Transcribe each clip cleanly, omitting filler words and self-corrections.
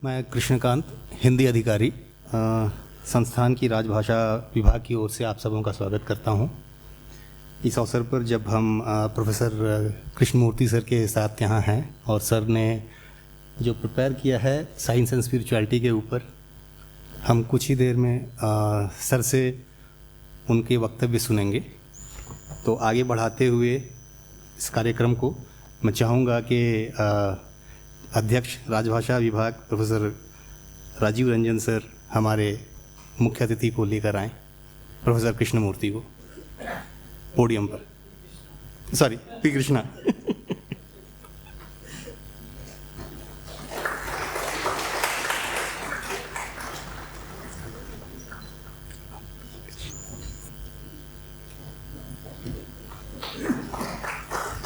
मैं कृष्णकांत, हिंदी अधिकारी, संस्थान की राजभाषा विभाग की ओर से आप सबों का स्वागत करता हूं। इस अवसर पर जब हम प्रोफेसर कृष्णमूर्ति सर के साथ यहाँ हैं और सर ने जो प्रिपेयर किया है साइंस एंड स्पिरिचुअलिटी के ऊपर, हम कुछ ही देर में सर से उनके वक्तव्य सुनेंगे। तो आगे बढ़ाते हुए इस कार्यक्रम को मैं चाहूँगा कि अध्यक्ष राजभाषा विभाग प्रोफेसर राजीव रंजन सर हमारे मुख्य अतिथि को लेकर आएँ, प्रोफेसर कृष्णमूर्ति को पोडियम पर। Sorry, P Krishna.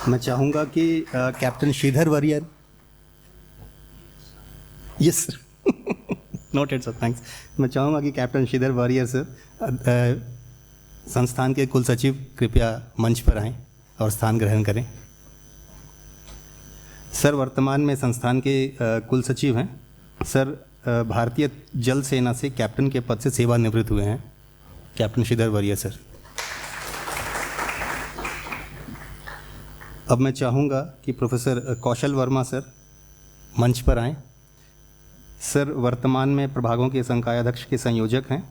मैं चाहूँगा कि captain Sridhar Warrier, yes noted sir, thanks. मैं चाहूँगा कि कैप्टन श्रीधर वरियर सर संस्थान के कुल सचिव कृपया मंच पर आएं और स्थान ग्रहण करें। सर वर्तमान में संस्थान के कुल सचिव हैं। सर भारतीय जल सेना से कैप्टन के पद से सेवानिवृत्त हुए हैं, कैप्टन श्रीधर वरियर सर। अब मैं चाहूँगा कि प्रोफेसर कौशल वर्मा सर मंच पर आएं। सर वर्तमान में प्रभागों के संकायाध्यक्ष के संयोजक हैं।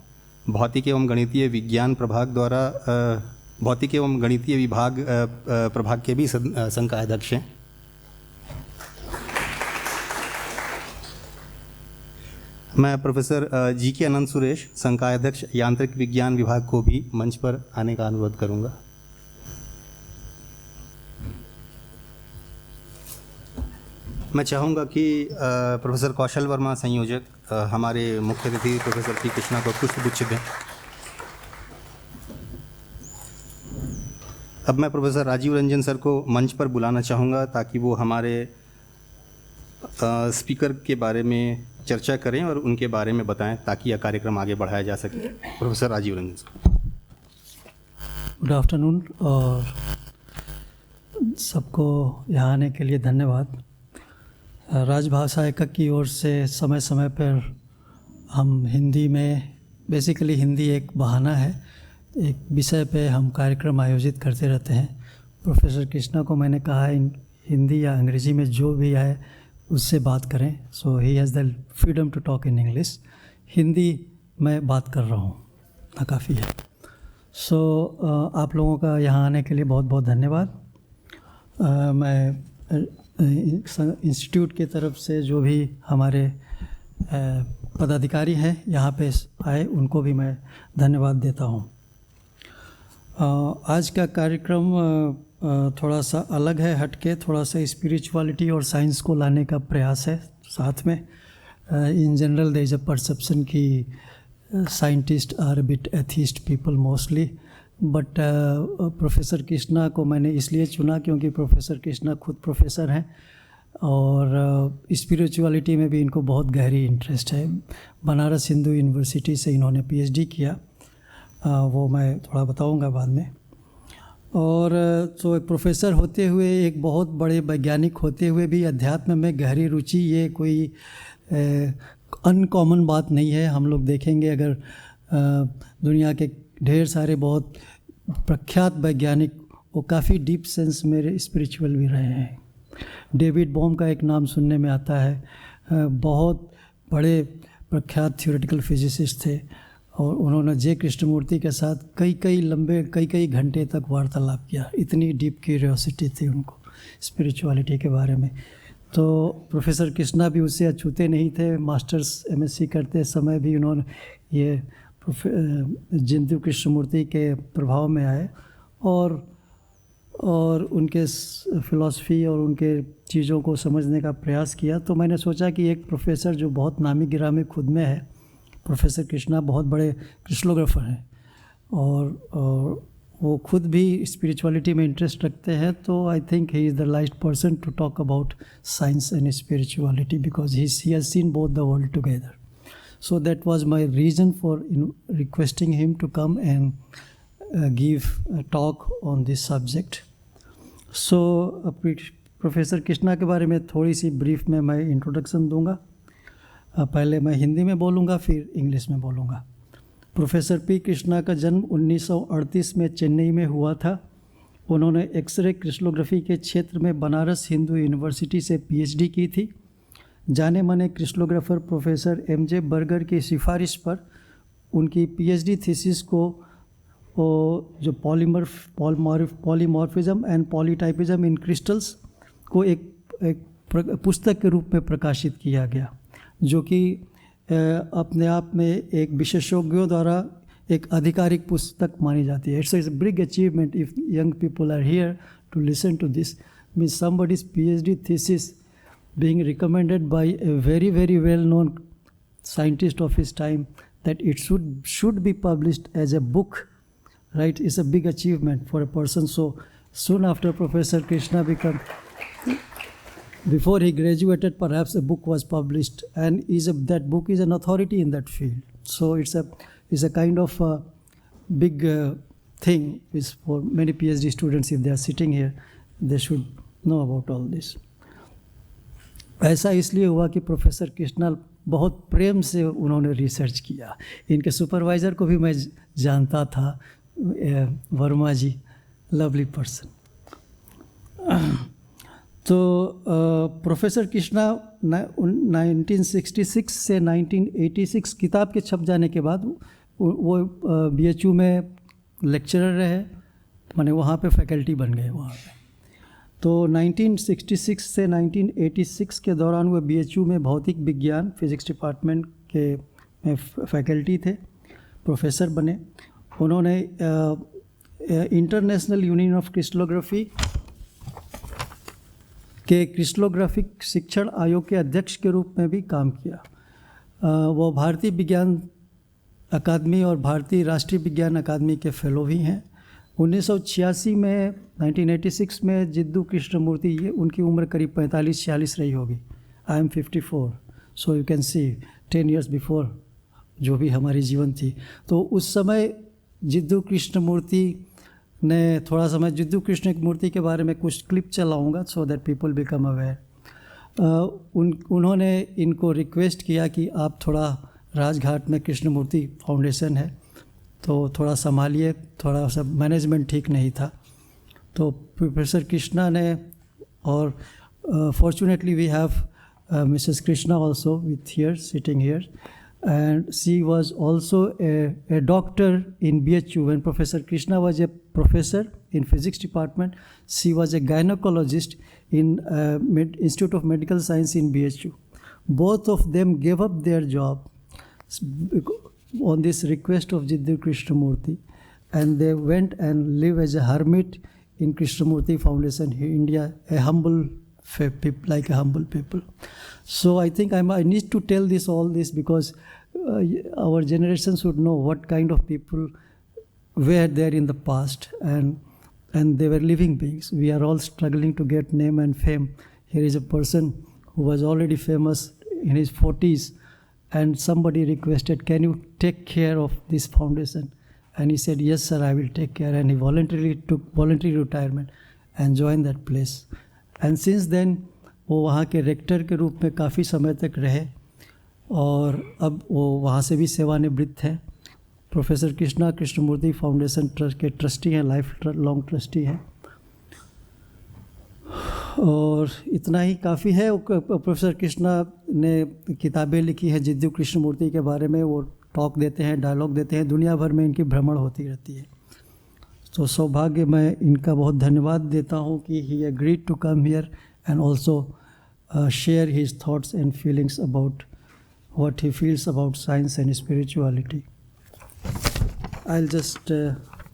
भौतिक एवं गणितीय विज्ञान प्रभाग द्वारा भौतिक एवं गणितीय विभाग प्रभाग के भी संकायाध्यक्ष हैं। मैं प्रोफेसर जी के अनंत सुरेश, संकायाध्यक्ष यांत्रिक विज्ञान विभाग को भी मंच पर आने का अनुरोध करूँगा। मैं चाहूँगा कि प्रोफेसर कौशल वर्मा संयोजक हमारे मुख्य अतिथि प्रोफेसर पी कृष्णा को पुष्पगुच्छ दें। अब मैं प्रोफेसर राजीव रंजन सर को मंच पर बुलाना चाहूँगा ताकि वो हमारे स्पीकर के बारे में चर्चा करें और उनके बारे में बताएं ताकि यह कार्यक्रम आगे बढ़ाया जा सके। Professor Rajeev Ranjan sir. Good afternoon और सबको यहाँ आने के लिए धन्यवाद। राजभाषा एकक की ओर से समय समय पर हम हिंदी में, बेसिकली हिंदी एक बहाना है, एक विषय पे हम कार्यक्रम आयोजित करते रहते हैं। प्रोफेसर कृष्णा को मैंने कहा है हिंदी या अंग्रेजी में जो भी आए उससे बात करें। So he has the freedom to talk in English. Hindi मैं बात कर रहा हूँ ना, काफ़ी है। सो आप लोगों का यहाँ आने के लिए बहुत बहुत धन्यवाद। मैं इंस्टीट्यूट की तरफ से जो भी हमारे पदाधिकारी हैं यहाँ पे आए, उनको भी मैं धन्यवाद देता हूँ। आज का कार्यक्रम थोड़ा सा अलग है, हटके, थोड़ा सा स्पिरिचुअलिटी और साइंस को लाने का प्रयास है साथ में। In general there is a perception कि scientist are a bit atheist people mostly, but professor Krishna को मैंने इसलिए चुना क्योंकि प्रोफेसर कृष्णा खुद प्रोफेसर हैं और स्पिरिचुअलिटी में भी इनको बहुत गहरी इंटरेस्ट है। बनारस हिंदू यूनिवर्सिटी से इन्होंने पीएचडी किया, वो मैं थोड़ा बताऊंगा बाद में। और तो एक प्रोफेसर होते हुए, एक बहुत बड़े वैज्ञानिक होते हुए भी अध्यात्म में गहरी रुचि, ये कोई अनकॉमन बात नहीं है। हम लोग देखेंगे अगर दुनिया के ढेर सारे बहुत प्रख्यात वैज्ञानिक वो काफ़ी डीप सेंस में स्पिरिचुअल भी रहे हैं। डेविड बॉम का एक नाम सुनने में आता है, बहुत बड़े प्रख्यात थ्योरेटिकल फिजिसिस्ट थे और उन्होंने जे कृष्णमूर्ति के साथ कई घंटे तक वार्तालाप किया। इतनी डीप क्यूरियोसिटी थी उनको स्पिरिचुअलिटी के बारे में। तो प्रोफेसर कृष्णा भी उससे अछूते नहीं थे। मास्टर्स एमएससी करते समय भी उन्होंने ये जिंतु कृष्णमूर्ति के प्रभाव में आए और उनके फ़िलॉसफी और उनके चीज़ों को समझने का प्रयास किया। तो मैंने सोचा कि एक प्रोफेसर जो बहुत नामी गिरामी खुद में है, प्रोफेसर कृष्णा बहुत बड़े क्रिस्टलोग्राफर हैं और वो खुद भी स्पिरिचुअलिटी में इंटरेस्ट रखते हैं। तो I think he is the right person to talk about science and spirituality because he has seen both the world together. So that was my reason for requesting him to come and give a talk on this subject. So professor Krishna के बारे में थोड़ी सी brief में मैं introduction दूंगा। पहले मैं हिंदी में बोलूँगा, फिर इंग्लिश में बोलूँगा। प्रोफेसर पी कृष्णा का जन्म 1938 में चेन्नई में हुआ था। उन्होंने एक्सरे क्रिस्टलोग्राफी के क्षेत्र में बनारस हिंदू यूनिवर्सिटी से पीएचडी की थी। जाने माने क्रिस्टलोग्राफर प्रोफेसर एमजे बर्गर की सिफारिश पर उनकी पीएचडी थीसिस को जो पॉलीमॉर्फिज्म एंड पॉलीटाइपिज्म इन क्रिस्टल्स को एक पुस्तक के रूप में प्रकाशित किया गया, जो कि अपने आप में एक विशेषज्ञों द्वारा एक आधिकारिक पुस्तक मानी जाती है। It's a big achievement if young people are here to listen to this, means somebody's PhD thesis being recommended by a very well known scientist of his time, that it should be published as a book, right, is a big achievement for a person. So soon after Professor Krishna before he graduated, perhaps a book was published, and that book is an authority in that field. So it's a kind of big thing is for many PhD students. If they are sitting here, they should know about all this. ऐसा इसलिए हुआ कि professor Krishna बहुत प्रेम से उन्होंने research किया। इनके supervisor को भी मैं जानता था, वर्मा जी, लवली पर्सन। तो प्रोफेसर कृष्णा 1966 से 1986 किताब के छप जाने के बाद वो BHU में लेक्चरर रहे, माने वहाँ पे फैकल्टी बन गए वहाँ पे। तो 1966 से 1986 के दौरान वो BHU में भौतिक विज्ञान फिज़िक्स डिपार्टमेंट के में फैकल्टी थे, प्रोफेसर बने। उन्होंने इंटरनेशनल यूनियन ऑफ क्रिस्टलोग्राफी के क्रिस्टलोग्राफिक शिक्षण आयोग के अध्यक्ष के रूप में भी काम किया। वो भारतीय विज्ञान अकादमी और भारतीय राष्ट्रीय विज्ञान अकादमी के फेलो भी हैं। 1986 में 1986 में जिद्दू कृष्णमूर्ति, ये उनकी उम्र करीब 45-46 रही होगी। I am 54, so you can see 10 years before जो भी हमारी जीवन थी। तो उस समय जिद्दू कृष्णमूर्ति ने, थोड़ा सा मैं जिद्दू कृष्णमूर्ति के बारे में कुछ क्लिप चलाऊंगा so that people become aware. उन्होंने इनको रिक्वेस्ट किया कि आप थोड़ा राजघाट में कृष्णमूर्ति फाउंडेशन है तो थोड़ा संभालिए, थोड़ा सा मैनेजमेंट ठीक नहीं था। तो प्रोफेसर कृष्णा ने, और fortunately we have Mrs Krishna also with here, sitting here, and she was also a doctor in BHU. When Professor Krishna was a professor in physics department, she was a gynecologist in Institute of Medical Science in BHU. Both of them gave up their job on this request of Jiddu Krishnamurti, and they went and lived as a hermit in Krishnamurti Foundation in India, a humble people, like a humble people. So I think I need to tell all this because our generation should know what kind of people were there in the past, and they were living beings. We are all struggling to get name and fame. Here is a person who was already famous in his 40s, and somebody requested, can you take care of this foundation? And he said, yes sir, I will take care, and he voluntarily took voluntary retirement and joined that place. And since then वो वहाँ के rector के रूप में काफ़ी समय तक रहे, और अब वो वहाँ से भी सेवानिवृत्त हैं। Professor Krishna Krishnamurti foundation trust के ट्रस्टी हैं, लाइफ लॉन्ग ट्रस्टी हैं। और इतना ही काफ़ी है। प्रोफेसर कृष्णा ने किताबें लिखी हैं जिद्दू कृष्णमूर्ति के बारे में, वो टॉक देते हैं, डायलॉग देते हैं, दुनिया भर में इनकी भ्रमण होती रहती है। तो सौभाग्य, मैं इनका बहुत धन्यवाद देता हूँ कि he agreed to come here and also share his thoughts and feelings about what he feels about science and spirituality. I'll just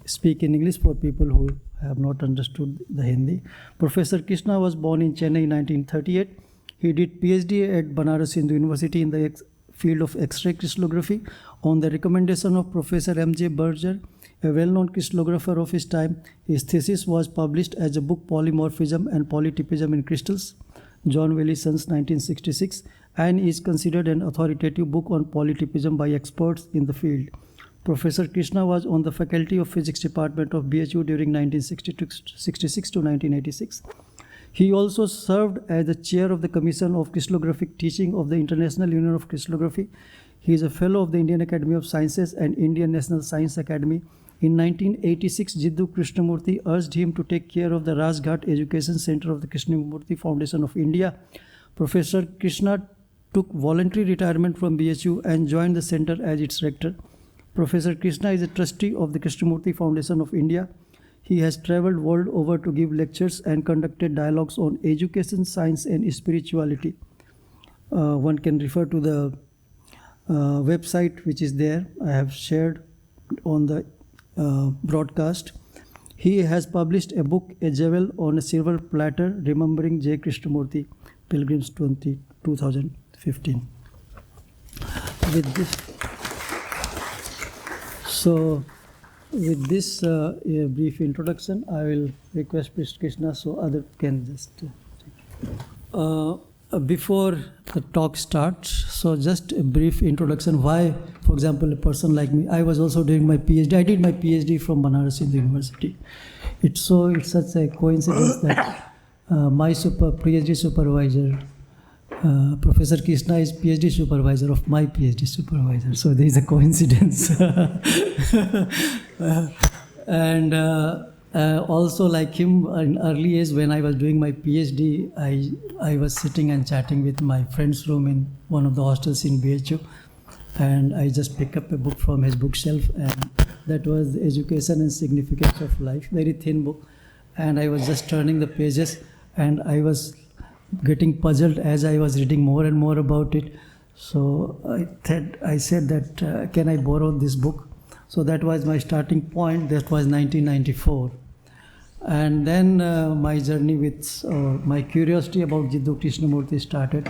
speak in English for people who have not understood the Hindi. Professor Krishna was born in Chennai in 1938. He did PhD at Banaras Hindu University in the field of X-ray crystallography on the recommendation of Professor M.J. Berger, a well-known crystallographer of his time. His thesis was published as a book, Polymorphism and Polytypism in Crystals, John Wiley and Sons, 1966, and is considered an authoritative book on polytypism by experts in the field. Professor Krishna was on the faculty of physics department of BHU during 1966 to 1986. He also served as the chair of the Commission of Crystallographic Teaching of the International Union of Crystallography. He is a fellow of the Indian Academy of Sciences and Indian National Science Academy. In 1986, Jiddu Krishnamurthy urged him to take care of the Rajghat Education Center of the Krishnamurthy Foundation of India. Professor Krishna took voluntary retirement from BHU and joined the center as its rector. Professor Krishna is a trustee of the Krishnamurthy Foundation of India. He has traveled world over to give lectures and conducted dialogues on education, science, and spirituality. One can refer to the website which is there. I have shared on the broadcast. He has published a book, A Jewel on a Silver Platter, Remembering J. Krishnamurthy, Pilgrims 2015. With this brief introduction, I will request Mr. Krishna so others can just before the talk starts, so just a brief introduction. Why, for example, a person like me, I was also doing my PhD. I did my PhD from Banaras Hindu University. It's such a coincidence that my PhD supervisor, Professor Krishna, is PhD supervisor of my PhD supervisor. So there is a coincidence. And also, like him, in early age when I was doing my PhD, I was sitting and chatting with my friend's room in one of the hostels in BHU, and I just picked up a book from his bookshelf, and that was Education and Significance of Life, very thin book, and I was just turning the pages, and I was getting puzzled as I was reading more and more about it. So I said that can I borrow this book? So that was my starting point. That was 1994. And then my journey with my curiosity about Jiddu Krishnamurthy started.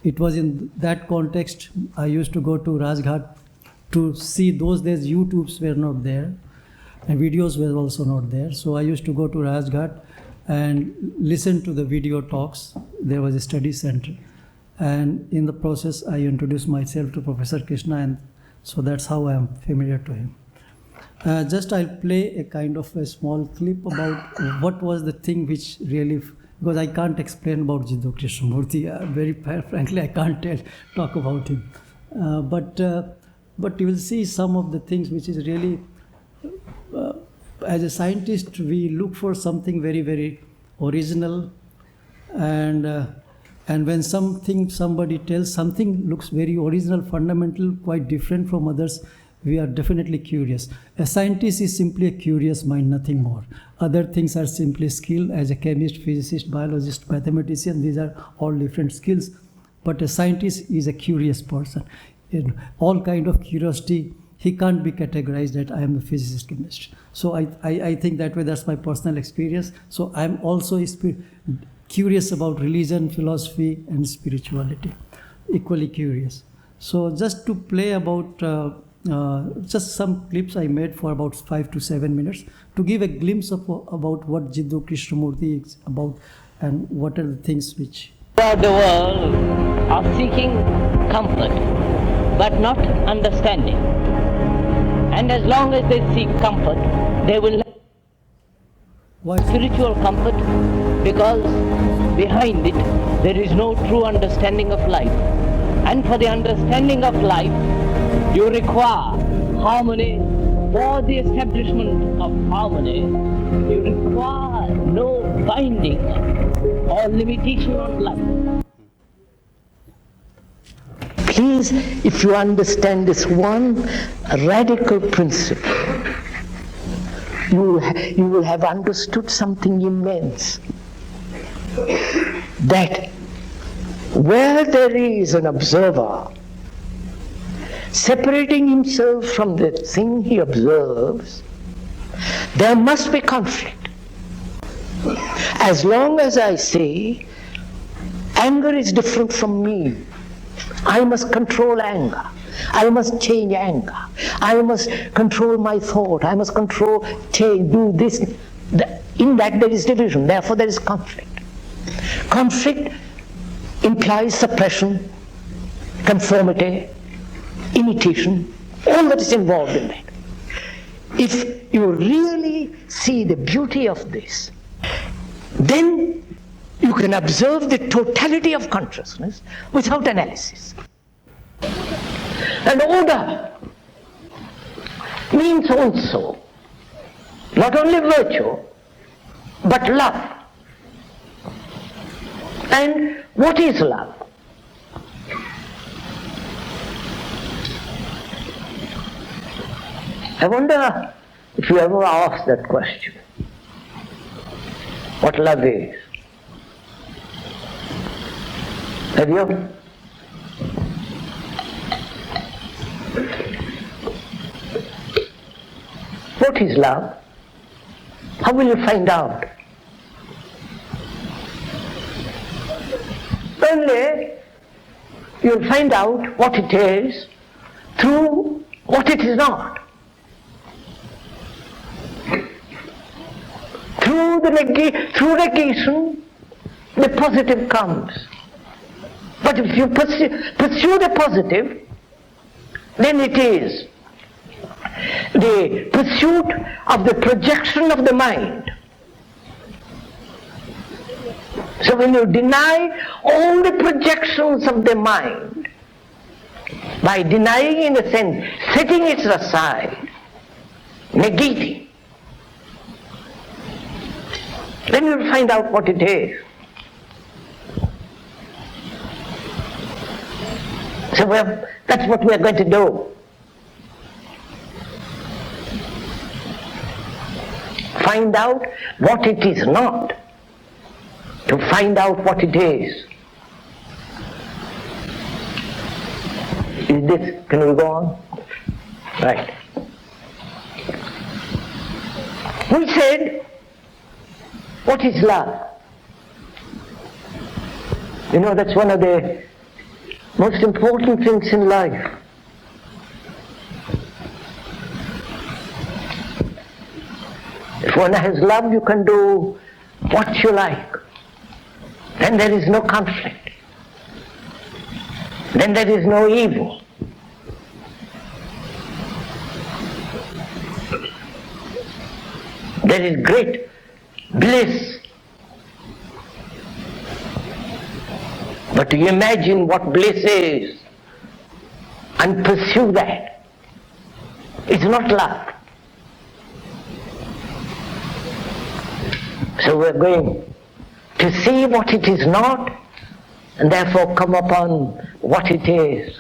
It was in that context I used to go to Rajghat to see. Those days YouTubes were not there and videos were also not there. So I used to go to Rajghat and listen to the video talks. There was a study center. And in the process, I introduced myself to Professor Krishna, and so that's how I am familiar to him. Just I'll play a kind of a small clip about what was the thing which really, because I can't explain about Jiddu Krishnamurthy. Very frankly, I can't talk about him. But you will see some of the things which is really, as a scientist, we look for something very, very original, and when somebody tells something looks very original, fundamental, quite different from others, we are definitely curious. A scientist is simply a curious mind, nothing more. Other things are simply skill. As a chemist, physicist, biologist, mathematician, these are all different skills. But a scientist is a curious person. In all kind of curiosity, he can't be categorized that I am a physicist, chemist. So I think that way, that's my personal experience. So I'm also curious about religion, philosophy, and spirituality, equally curious. So just to play about just some clips I made for about 5 to 7 minutes to give a glimpse of about what Jiddu Krishnamurthy is about and what are the things which... Throughout the world are seeking comfort, but not understanding. And as long as they seek comfort, they will have spiritual comfort, because behind it there is no true understanding of life. And for the understanding of life, you require harmony. For the establishment of harmony, you require no binding or limitation on life. Please, if you understand this one radical principle, you will have understood something immense. That where there is an observer separating himself from the thing he observes, there must be conflict. As long as I say, anger is different from me, I must control anger. I must change anger. I must control my thought. I must control, change, do this. In that there is division. Therefore there is conflict. Conflict implies suppression, conformity, imitation, all that is involved in that. If you really see the beauty of this, then You can observe the totality of consciousness without analysis. And order means also not only virtue, but love. And what is love? I wonder if you ever asked that question, what love is. Have you? What is love? How will you find out? Only you'll find out what it is through what it is not. Through negation, the positive comes. But if you pursue the positive, then it is the pursuit of the projection of the mind. So when you deny all the projections of the mind, by denying, in a sense, setting it aside, negating, then you'll find out what it is. So that's what we're going to do. Find out what it is not, to find out what it is. Is this, can we go on? Right. We said, what is love? You know, that's one of the most important things in life. If one has love, you can do what you like. Then there is no conflict. Then there is no evil. There is great bliss. But to imagine what bliss is and pursue that is not love. So we're going to see what it is not, and therefore come upon what it is.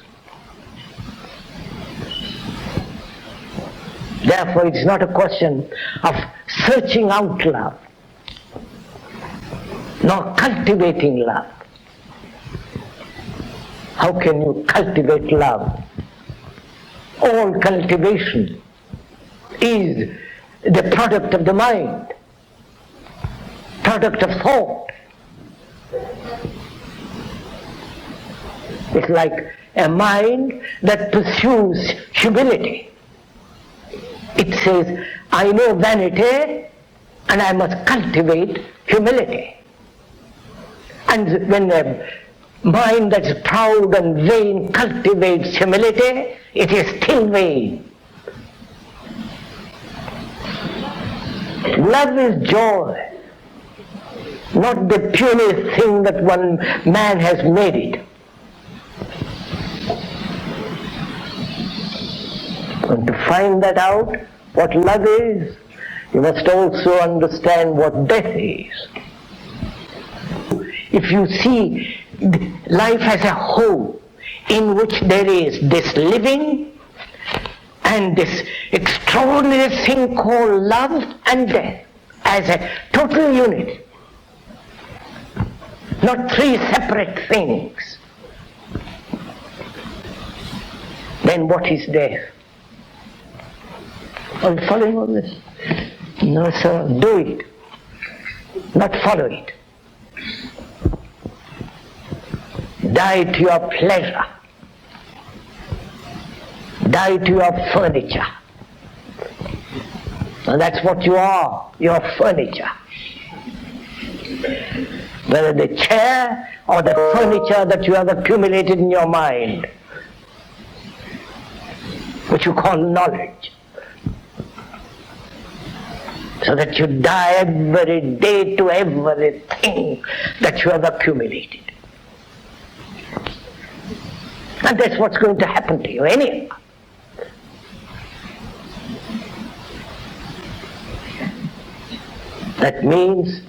Therefore it's not a question of searching out love, nor cultivating love. How can you cultivate love? All cultivation is the product of the mind, product of thought. It's like a mind that pursues humility. It says, I know vanity and I must cultivate humility. And when a mind that's proud and vain cultivates humility, it is still vain. Love is joy, not the puny thing that one man has made it. And to find that out, what love is, you must also understand what death is. If you see life as a whole, in which there is this living and this extraordinary thing called love and death as a total unit, not three separate things, then what is death? Are you following all this? No, sir, do it, not follow it. Die to your pleasure. Die to your furniture. And that's what you are, your furniture. Whether the chair or the furniture that you have accumulated in your mind, which you call knowledge. so that you die every day to everything that you have accumulated. And that's what's going to happen to you anyhow. That means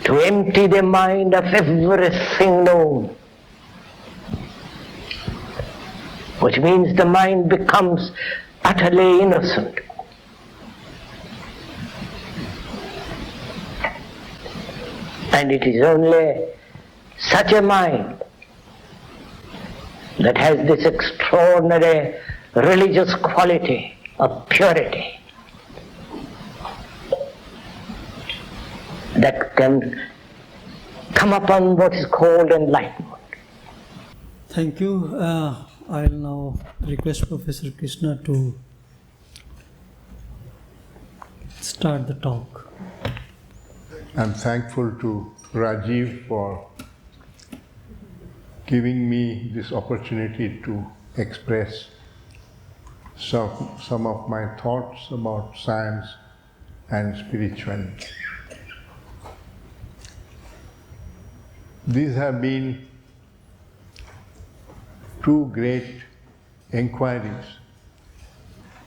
to empty the mind of everything known, which means the mind becomes utterly innocent. And it is only such a mind that has this extraordinary religious quality of purity that can come upon what is called enlightenment. Thank you. I'll now request Professor Krishna to start the talk. I'm thankful to Rajiv for giving me this opportunity to express some of my thoughts about science and spirituality. These have been two great inquiries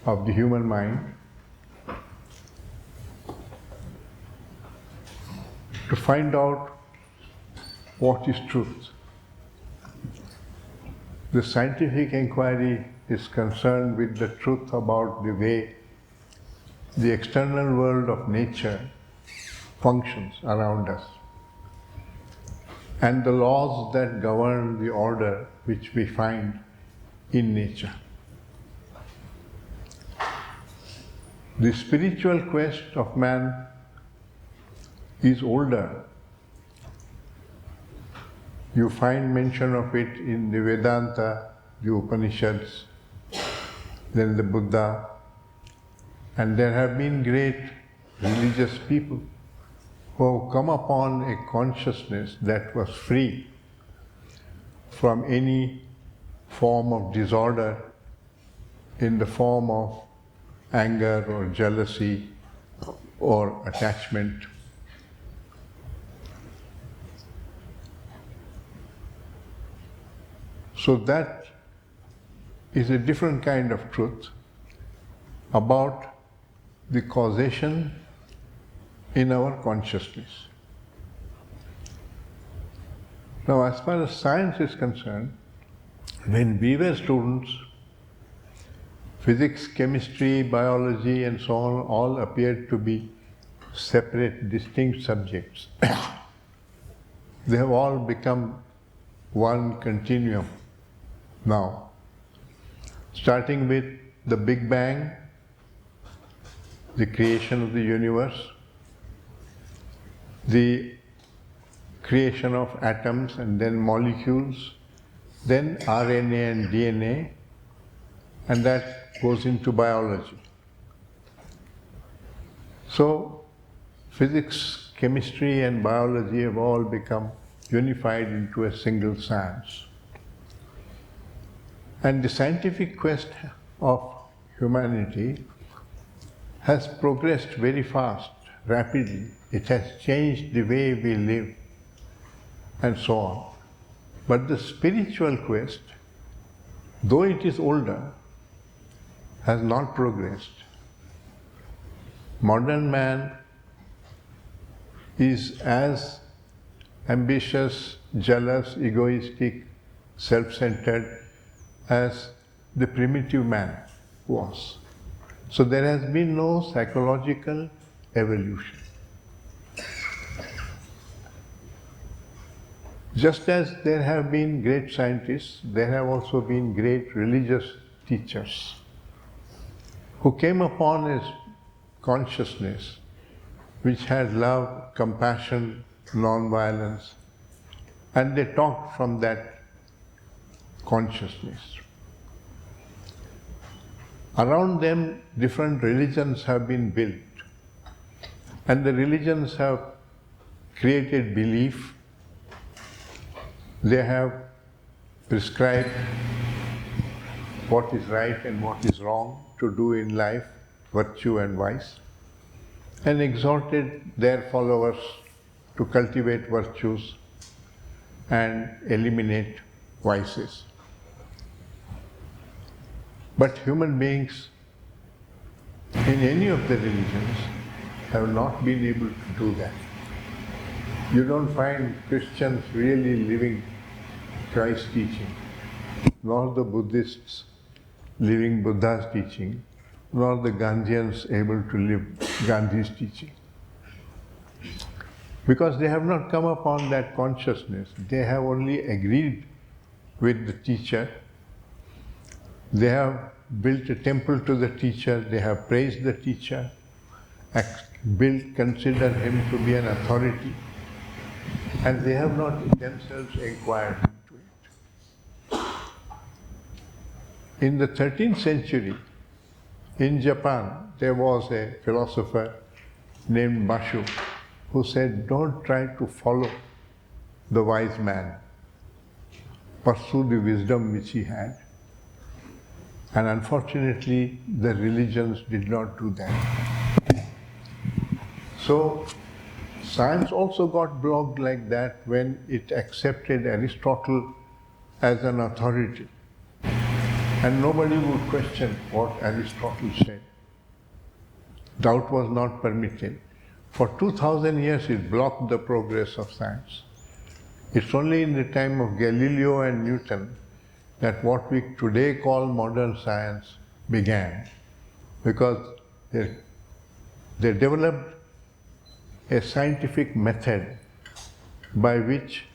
of the human mind to find out what is truth. The scientific inquiry is concerned with the truth about the way the external world of nature functions around us and the laws that govern the order which we find in nature. The spiritual quest of man is older. You find mention of it in the Vedanta, the Upanishads, then the Buddha, and there have been great religious people who have come upon a consciousness that was free from any form of disorder in the form of anger or jealousy or attachment. So that is a different kind of truth about the causation in our consciousness. Now, as far as science is concerned, when we were students, physics, chemistry, biology, and so on all appeared to be separate, distinct subjects. They have all become one continuum now, starting with the Big Bang, the creation of the universe, the creation of atoms and then molecules, then RNA and DNA, and that goes into biology. So, physics, chemistry, and biology have all become unified into a single science. And the scientific quest of humanity has progressed very fast, rapidly. It has changed the way we live, and so on. But the spiritual quest, though it is older, has not progressed. Modern man is as ambitious, jealous, egoistic, self-centered as the primitive man was. So there has been no psychological evolution. Just as there have been great scientists, there have also been great religious teachers who came upon a consciousness which had love, compassion, non-violence, and they talked from that consciousness. Around them, different religions have been built, and the religions have created belief. They have prescribed what is right and what is wrong to do in life virtue and vice, and exhorted their followers to cultivate virtues and eliminate vices. But human beings in any of the religions have not been able to do that. You don't find Christians really living Christ's teaching, nor the Buddhists living Buddha's teaching, nor the Gandhians able to live Gandhi's teaching. Because they have not come upon that consciousness. They have only agreed with the teacher. They have built a temple to the teacher. They have praised the teacher, considered him to be an authority. And they have not themselves inquired into it. In the 13th century, in Japan, there was a philosopher named Basho who said, don't try to follow the wise man. Pursue the wisdom which he had. And unfortunately, the religions did not do that. So, science also got blocked like that when it accepted Aristotle as an authority. And nobody would question what Aristotle said. Doubt was not permitted. For 2000 years it blocked the progress of science. It's only in the time of Galileo and Newton that what we today call modern science began, because they developed a scientific method by which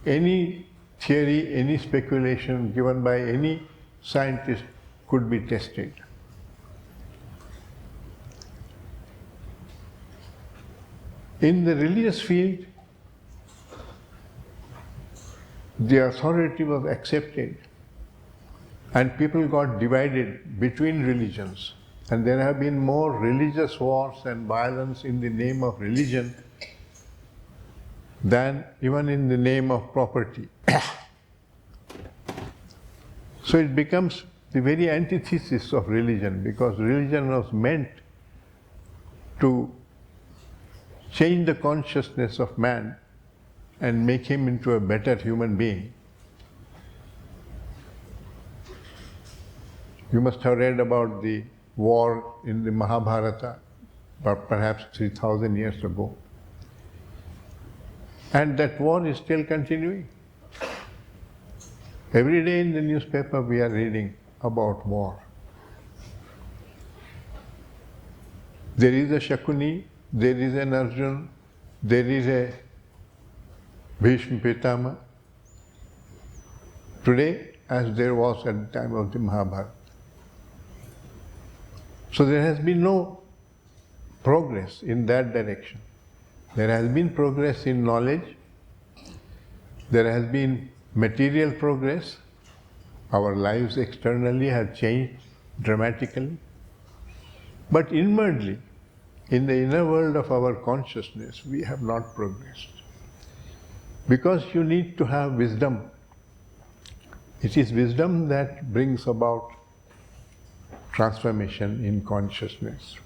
any theory, any speculation given by any scientist could be tested. In the religious field, the authority was accepted and people got divided between religions, and there have been more religious wars and violence in the name of religion than even in the name of property. So it becomes the very antithesis of religion, because religion was meant to change the consciousness of man and make him into a better human being. You must have read about the war in the Mahabharata, perhaps 3000 years ago. And that war is still continuing. Every day in the newspaper we are reading about war. There is a Shakuni, there is an Arjun, there is a Bhishma Pitama, today as there was at the time of the Mahabharata. So there has been no progress in that direction. There has been progress in knowledge, there has been material progress, our lives externally have changed dramatically, but inwardly, in the inner world of our consciousness, we have not progressed. Because you need to have wisdom. It is wisdom that brings about transformation in consciousness.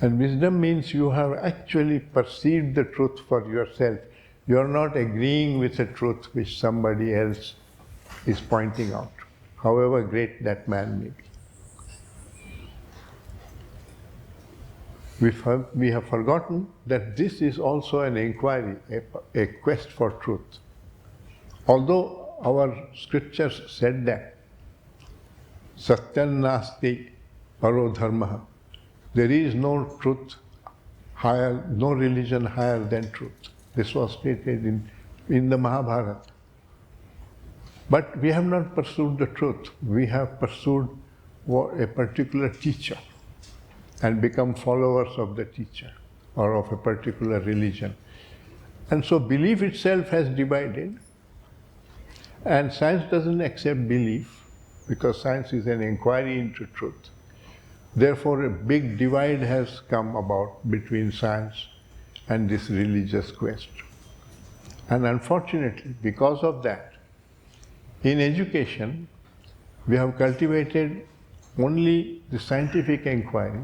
And wisdom means you have actually perceived the truth for yourself. You are not agreeing with a truth which somebody else is pointing out, however great that man may be. We have forgotten that this is also an inquiry, a quest for truth. Although our scriptures said that, Satyam nasti paro dharma, there is no truth higher, no religion higher than truth. This was stated in the Mahabharata. But we have not pursued the truth. We have pursued a particular teacher and become followers of the teacher or of a particular religion. And so belief itself has divided, and science doesn't accept belief because science is an inquiry into truth. Therefore, a big divide has come about between science and this religious quest. And unfortunately, because of that, in education, we have cultivated only the scientific inquiry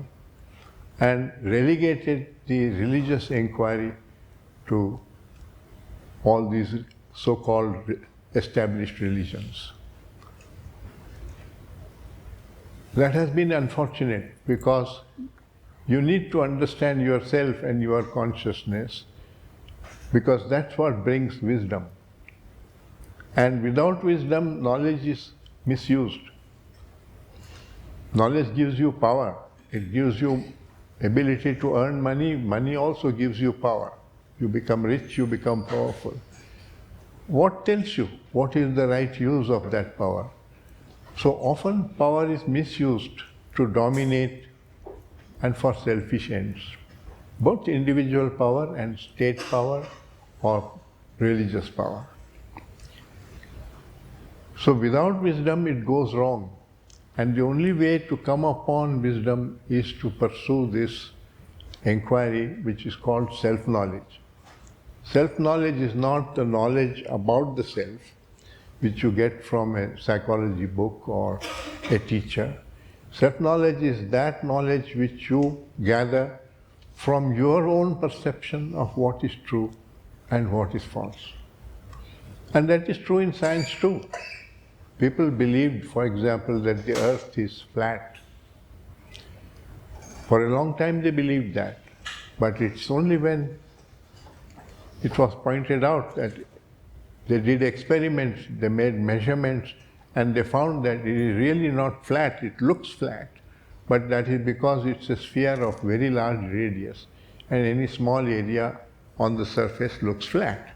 and relegated the religious inquiry to all these so-called established religions. That has been unfortunate because you need to understand yourself and your consciousness, because that's what brings wisdom. And without wisdom, knowledge is misused. Knowledge gives you power. It gives you ability to earn money. Money also gives you power. You become rich, you become powerful. What tells you what is the right use of that power? So often power is misused to dominate and for selfish ends, both individual power and state power or religious power. So without wisdom it goes wrong, and the only way to come upon wisdom is to pursue this inquiry which is called self-knowledge. Self-knowledge is not the knowledge about the self which you get from a psychology book or a teacher. Self-knowledge is that knowledge which you gather from your own perception of what is true and what is false. And that is true in science too. People believed, for example, that the earth is flat. For a long time they believed that, but it's only when it was pointed out that they did experiments, they made measurements, and they found that it is really not flat, it looks flat, but that is because it's a sphere of very large radius, and any small area on the surface looks flat.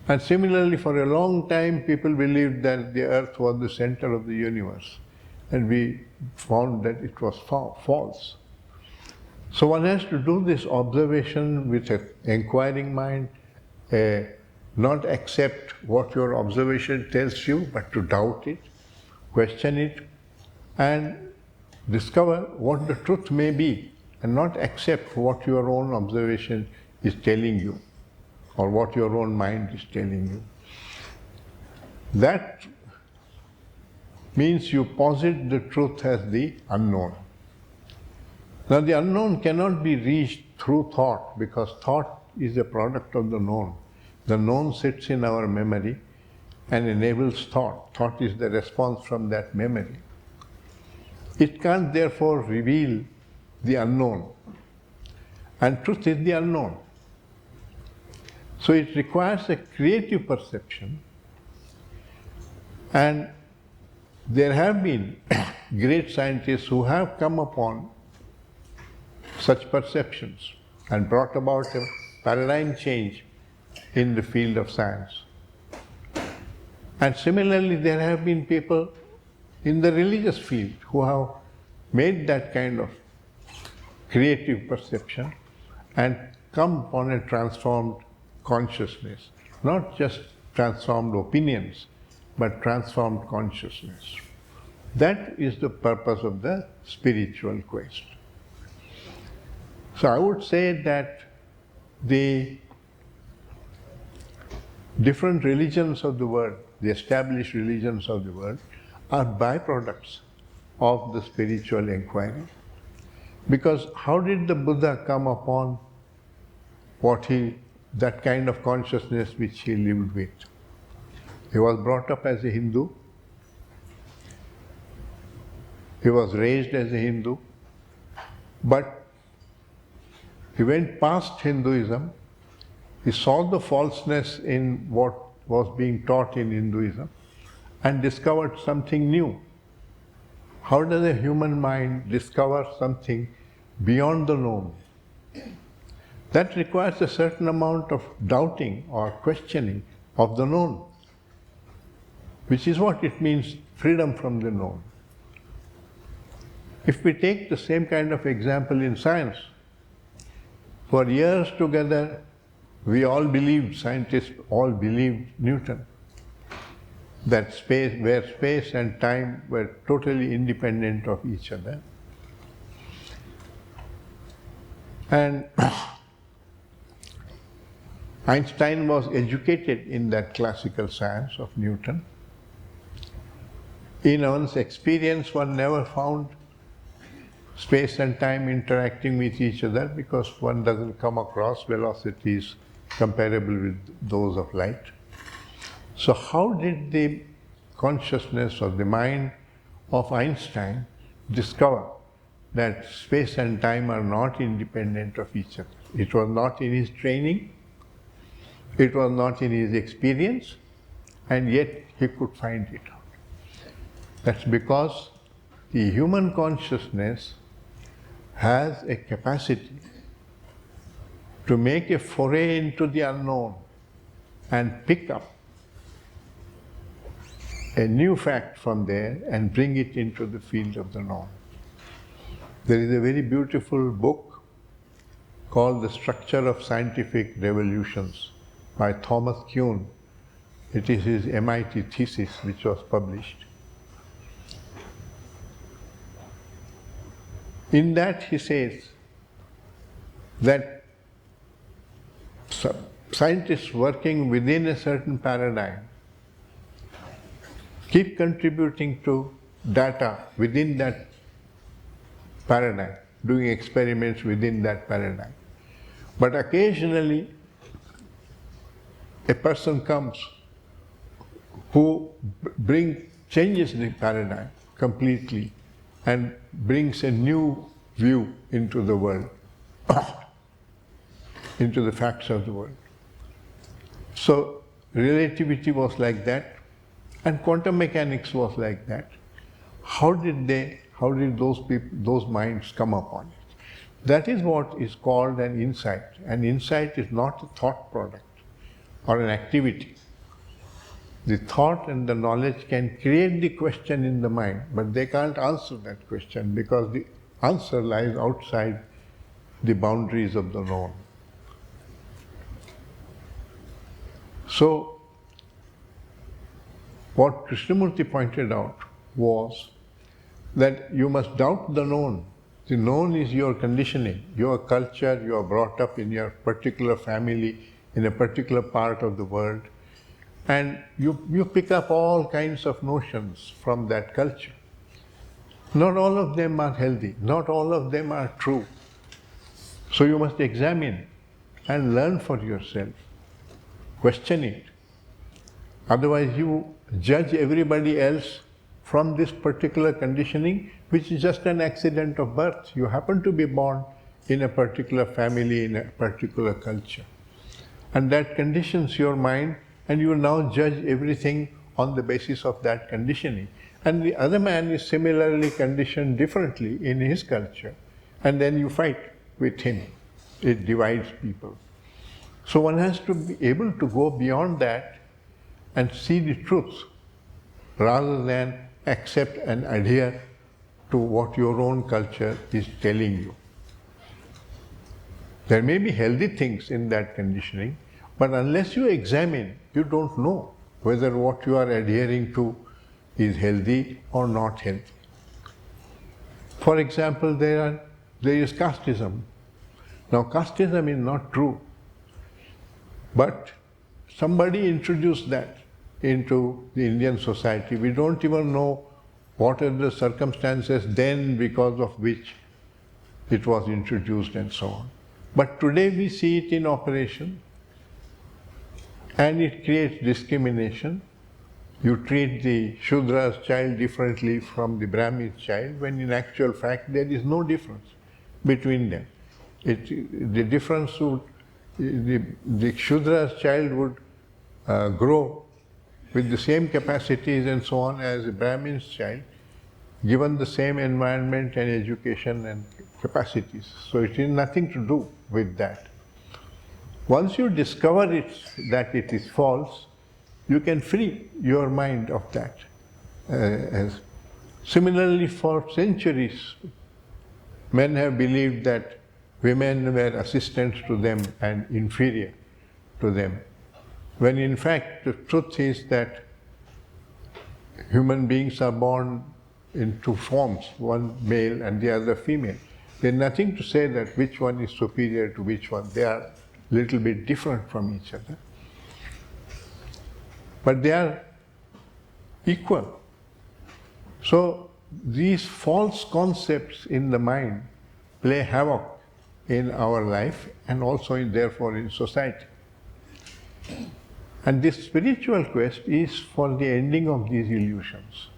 And similarly, for a long time, people believed that the earth was the center of the universe, and we found that it was false. So one has to do this observation with an inquiring mind, not accept what your observation tells you, but to doubt it, question it, and discover what the truth may be, and not accept what your own observation is telling you, or what your own mind is telling you. That means you posit the truth as the unknown. Now the unknown cannot be reached through thought, because thought is a product of the known. The known sits in our memory and enables thought. Thought is the response from that memory. It can't therefore reveal the unknown. And truth is the unknown. So it requires a creative perception. And there have been great scientists who have come upon such perceptions and brought about a paradigm change in the field of science. And similarly, there have been people in the religious field who have made that kind of creative perception and come upon a transformed consciousness, not just transformed opinions, but transformed consciousness. That is the purpose of the spiritual quest. So I would say that the different religions of the world, the established religions of the world, are byproducts of the spiritual inquiry. Because how did the Buddha come upon that kind of consciousness which he lived with? He was brought up as a Hindu. He was raised as a Hindu. But he went past Hinduism. He saw the falseness in what was being taught in Hinduism and discovered something new. How does a human mind discover something beyond the known? That requires a certain amount of doubting or questioning of the known, which is what it means, freedom from the known. If we take the same kind of example in science, for years together, we all believed, scientists all believed Newton, that space and time were totally independent of each other. And Einstein was educated in that classical science of Newton. in one's experience, one never found space and time interacting with each other because one doesn't come across velocities comparable with those of light. So how did the consciousness or the mind of Einstein discover that space and time are not independent of each other? It was not in his training, it was not in his experience, and yet he could find it out. That's because the human consciousness has a capacity to make a foray into the unknown and pick up a new fact from there and bring it into the field of the known. There is a very beautiful book called The Structure of Scientific Revolutions by Thomas Kuhn. It is his MIT thesis which was published. In that he says that scientists working within a certain paradigm keep contributing to data within that paradigm, doing experiments within that paradigm. But occasionally a person comes who changes the paradigm completely and brings a new view into the world, into the facts of the world. So relativity was like that, and quantum mechanics was like that. How did those minds come upon it? That is what is called an insight. An insight is not a thought product or an activity. The thought and the knowledge can create the question in the mind, but they can't answer that question because the answer lies outside the boundaries of the known. So, what Krishnamurti pointed out was that you must doubt the known. The known is your conditioning, your culture, you are brought up in your particular family, in a particular part of the world, and you pick up all kinds of notions from that culture. Not all of them are healthy, not all of them are true. So you must examine and learn for yourself, question it. Otherwise you judge everybody else from this particular conditioning, which is just an accident of birth. You happen to be born in a particular family, in a particular culture. And that conditions your mind, and you now judge everything on the basis of that conditioning. And the other man is similarly conditioned differently in his culture, and then you fight with him. It divides people. So one has to be able to go beyond that and see the truth, rather than accept and adhere to what your own culture is telling you. There may be healthy things in that conditioning, but unless you examine, you don't know whether what you are adhering to is healthy or not healthy. For example, there is casteism. Now, casteism is not true, but somebody introduced that into the Indian society. We don't even know what are the circumstances then because of which it was introduced and so on. But today we see it in operation, and it creates discrimination. You treat the Shudra's child differently from the Brahmin's child, when in actual fact there is no difference between them. The difference would, the Shudra's child would grow with the same capacities and so on as a Brahmin's child, given the same environment and education and capacities. So it is nothing to do with that. Once you discover that it is false, you can free your mind of that. Similarly, for centuries, men have believed that women were assistants to them and inferior to them, when in fact the truth is that human beings are born in two forms, one male and the other female. There is nothing to say that which one is superior to which one. They are a little bit different from each other, but they are equal. So these false concepts in the mind play havoc in our life and also therefore in society. And this spiritual quest is for the ending of these illusions.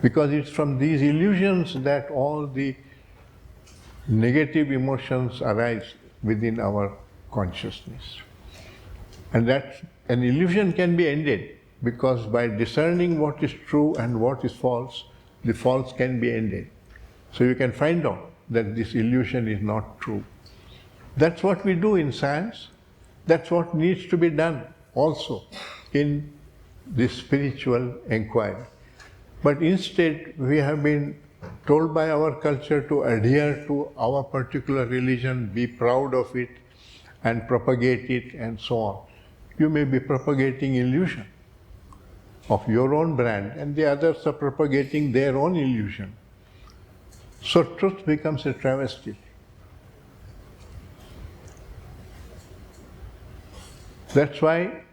Because it's from these illusions that all the negative emotions arise within our consciousness. And that an illusion can be ended because by discerning what is true and what is false, the false can be ended. So you can find out that this illusion is not true. That's what we do in science. That's what needs to be done also in this spiritual inquiry. But instead, we have been told by our culture to adhere to our particular religion, be proud of it, and propagate it, and so on. You may be propagating illusion of your own brand, and the others are propagating their own illusion. So truth becomes a travesty. That's why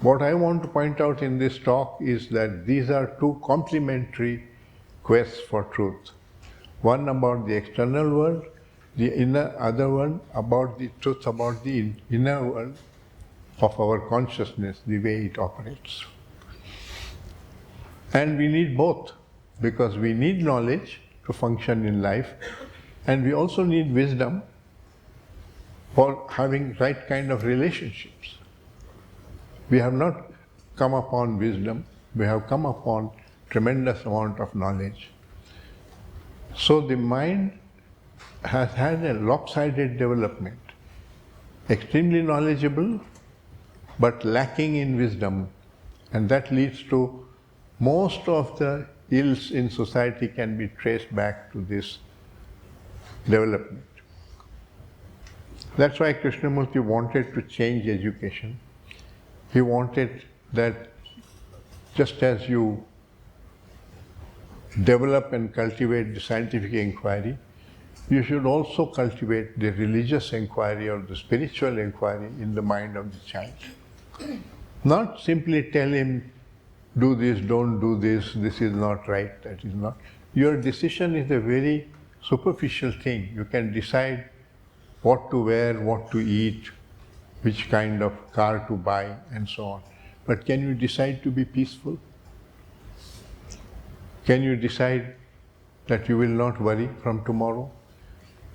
what I want to point out in this talk is that these are two complementary quests for truth. One about the external world, the other one about the truth about the inner world of our consciousness, the way it operates. And we need both, because we need knowledge to function in life, and we also need wisdom for having right kind of relationships. We have not come upon wisdom, we have come upon tremendous amount of knowledge. So the mind has had a lopsided development, extremely knowledgeable, but lacking in wisdom, and that leads to most of the ills in society can be traced back to this development. That's why Krishnamurti wanted to change education. He wanted that just as you develop and cultivate the scientific inquiry, you should also cultivate the religious inquiry or the spiritual inquiry in the mind of the child. Not simply tell him, do this, don't do this, this is not right, that is not. Your decision is a very superficial thing. You can decide what to wear, what to eat, which kind of car to buy, and so on. But can you decide to be peaceful? Can you decide that you will not worry from tomorrow?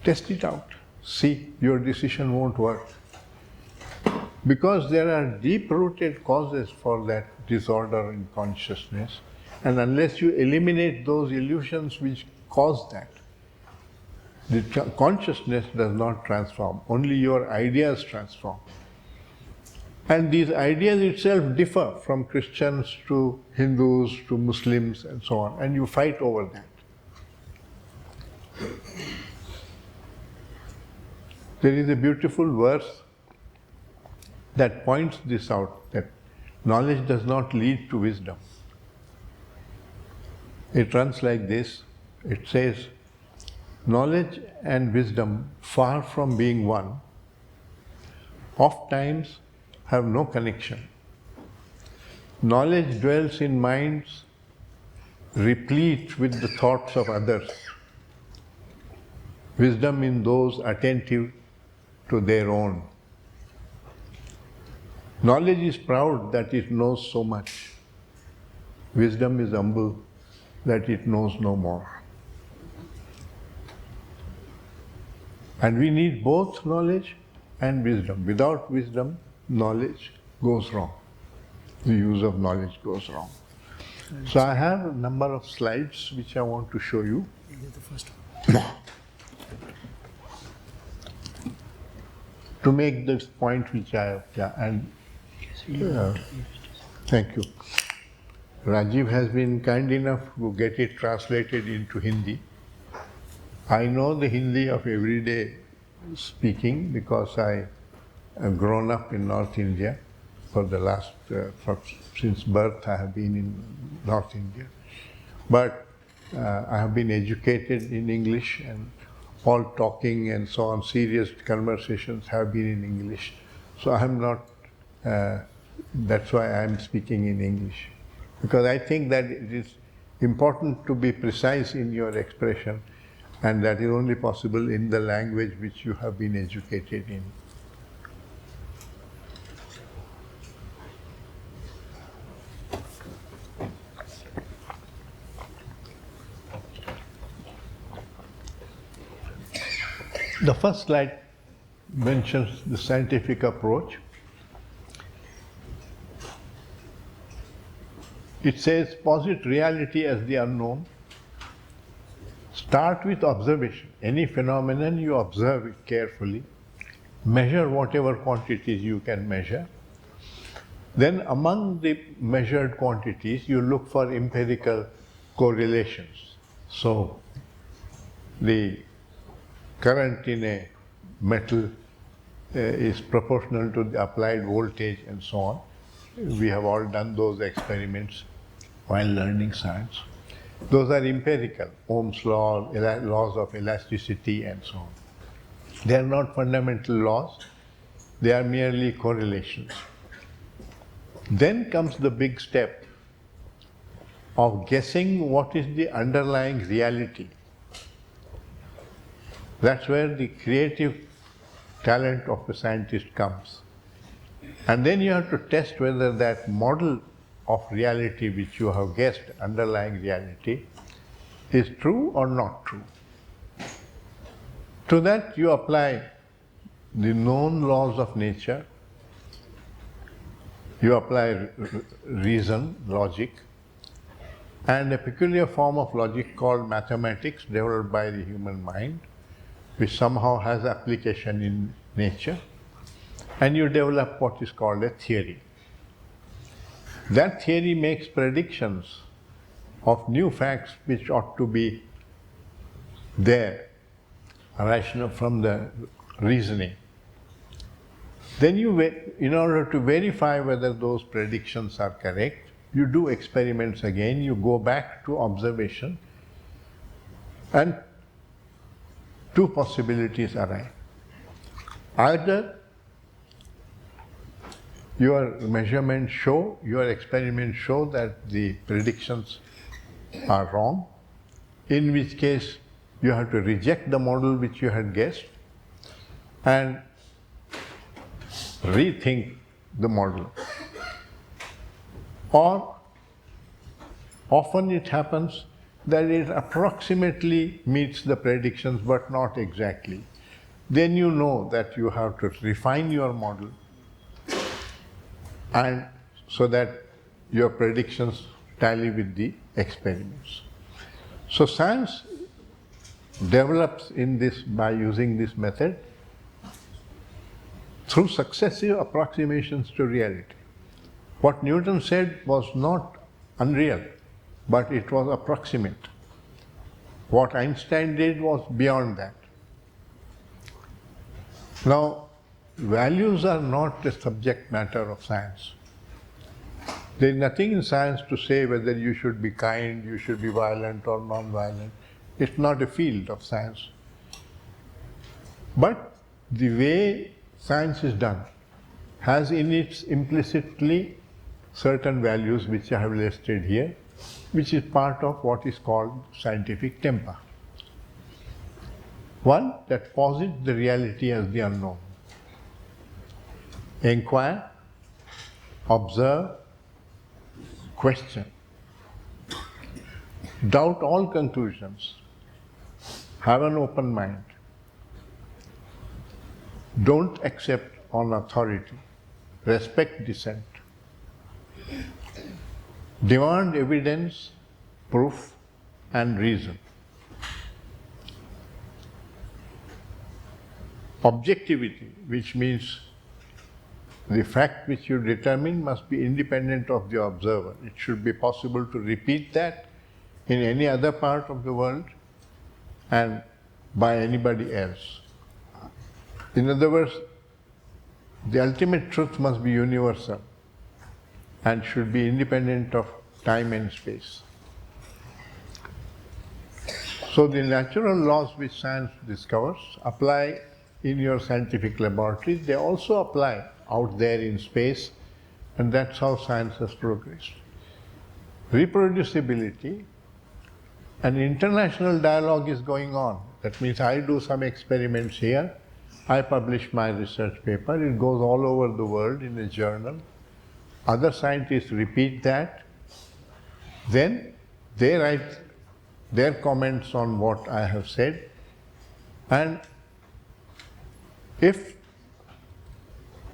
Test it out. See, your decision won't work. Because there are deep-rooted causes for that disorder in consciousness, and unless you eliminate those illusions which cause that, the consciousness does not transform, only your ideas transform. And these ideas itself differ from Christians to Hindus to Muslims and so on, and you fight over that. There is a beautiful verse that points this out, that knowledge does not lead to wisdom. It runs like this. It says, knowledge and wisdom, far from being one, oftentimes have no connection. Knowledge dwells in minds replete with the thoughts of others. Wisdom in those attentive to their own. Knowledge is proud that it knows so much. Wisdom is humble that it knows no more. And we need both knowledge and wisdom. Without wisdom, knowledge goes wrong. The use of knowledge goes wrong. So I have a number of slides which I want to show you. The first one. To make this point which I have, thank you. Rajiv has been kind enough to get it translated into Hindi. I know the Hindi of everyday speaking because I have grown up in North India for the last, since birth I have been in North India. But I have been educated in English, and all talking and so on, serious conversations have been in English. So I am not, that's why I am speaking in English. Because I think that it is important to be precise in your expression, and that is only possible in the language which you have been educated in. The first slide mentions the scientific approach. It says, posit reality as the unknown. Start with observation. Any phenomenon, you observe it carefully. Measure whatever quantities you can measure. Then among the measured quantities, you look for empirical correlations. So, the current in a metal is proportional to the applied voltage and so on. We have all done those experiments while learning science. Those are empirical, Ohm's law, laws of elasticity and so on. They are not fundamental laws, they are merely correlations. Then comes the big step of guessing what is the underlying reality. That's where the creative talent of a scientist comes. And then you have to test whether that model of reality which you have guessed, underlying reality, is true or not true. To that you apply the known laws of nature, you apply reason, logic, and a peculiar form of logic called mathematics developed by the human mind, which somehow has application in nature, and you develop what is called a theory. That theory makes predictions of new facts which ought to be there, rational from the reasoning. Then you, in order to verify whether those predictions are correct, you do experiments again, you go back to observation, and two possibilities arise. Either your measurements show, your experiments show that the predictions are wrong, in which case you have to reject the model which you had guessed and rethink the model. Or often it happens that it approximately meets the predictions but not exactly. Then you know that you have to refine your model, and so that your predictions tally with the experiments. So science develops in this by using this method through successive approximations to reality. What Newton said was not unreal, but it was approximate. What Einstein did was beyond that. Now, values are not the subject matter of science. There is nothing in science to say whether you should be kind, you should be violent or non-violent. It's not a field of science. But the way science is done has in it implicitly certain values which I have listed here, which is part of what is called scientific temper. One, that posits the reality as the unknown. Inquire, observe, question. Doubt all conclusions. Have an open mind. Don't accept on authority. Respect dissent. Demand evidence, proof, and reason. Objectivity, which means the fact which you determine must be independent of the observer. It should be possible to repeat that in any other part of the world and by anybody else. In other words, the ultimate truth must be universal and should be independent of time and space. So the natural laws which science discovers apply in your scientific laboratories. They also apply out there in space, and that's how science has progressed. reproducibility, an international dialogue is going on. That means I do some experiments here, I publish my research paper, it goes all over the world in a journal, other scientists repeat that, then they write their comments on what I have said, and if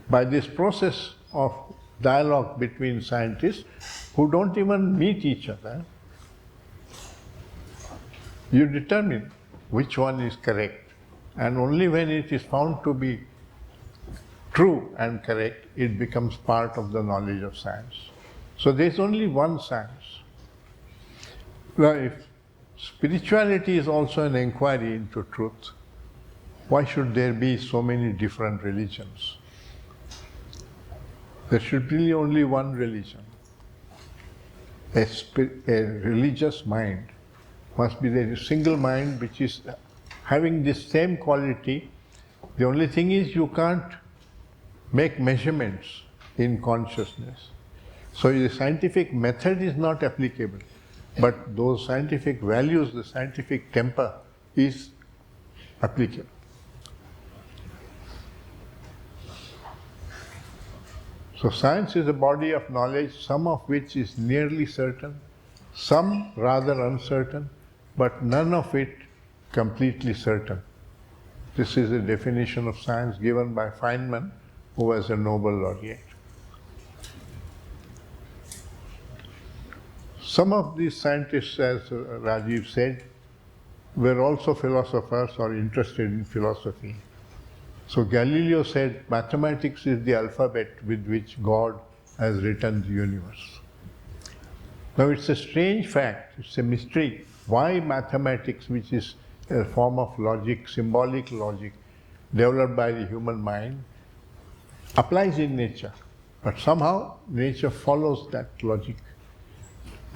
by this process of dialogue between scientists who don't even meet each other, you determine which one is correct, and only when it is found to be true and correct, it becomes part of the knowledge of science. So there is only one science. Now, if spirituality is also an inquiry into truth, why should there be so many different religions? There should be only one religion. A religious mind must be the single mind which is having this same quality. The only thing is you can't make measurements in consciousness. So the scientific method is not applicable, but those scientific values, the scientific temper is applicable. So science is a body of knowledge, some of which is nearly certain, some rather uncertain, but none of it completely certain. This is a definition of science given by Feynman, who was a Nobel laureate. Some of these scientists, as Rajiv said, were also philosophers or interested in philosophy. So Galileo said mathematics is the alphabet with which God has written the universe. Now it's a strange fact, it's a mystery. Why mathematics, which is a form of logic, symbolic logic, developed by the human mind, applies in nature, but somehow nature follows that logic.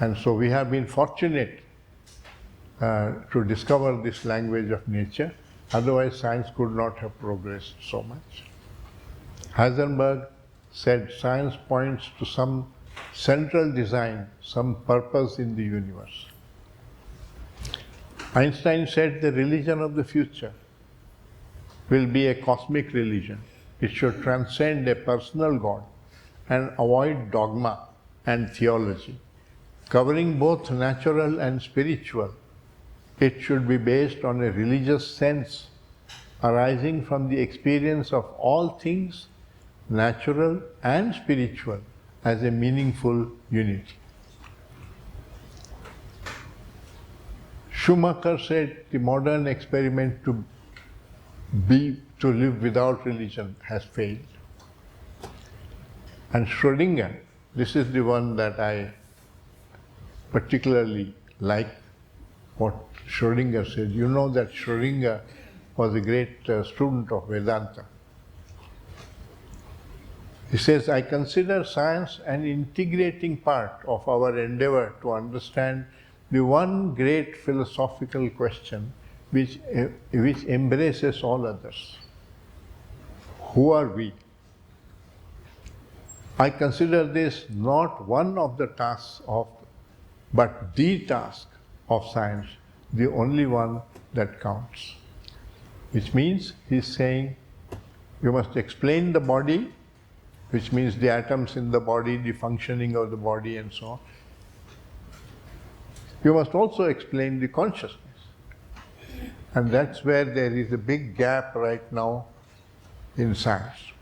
And so we have been fortunate to discover this language of nature, otherwise science could not have progressed so much. Heisenberg said science points to some central design, some purpose in the universe. Einstein said the religion of the future will be a cosmic religion. It should transcend a personal God and avoid dogma and theology. Covering both natural and spiritual, it should be based on a religious sense arising from the experience of all things, natural and spiritual, as a meaningful unity. Schumacher said the modern experiment to live without religion has failed. And Schrödinger, this is the one that I particularly like, what Schrödinger said. You know that Schrödinger was a great student of Vedanta. He says, I consider science an integrating part of our endeavor to understand the one great philosophical question which embraces all others. Who are we? I consider this not one of the tasks but the task of science, the only one that counts. Which means he's saying you must explain the body, which means the atoms in the body, the functioning of the body and so on. You must also explain the consciousness. And that's where there is a big gap right now in science.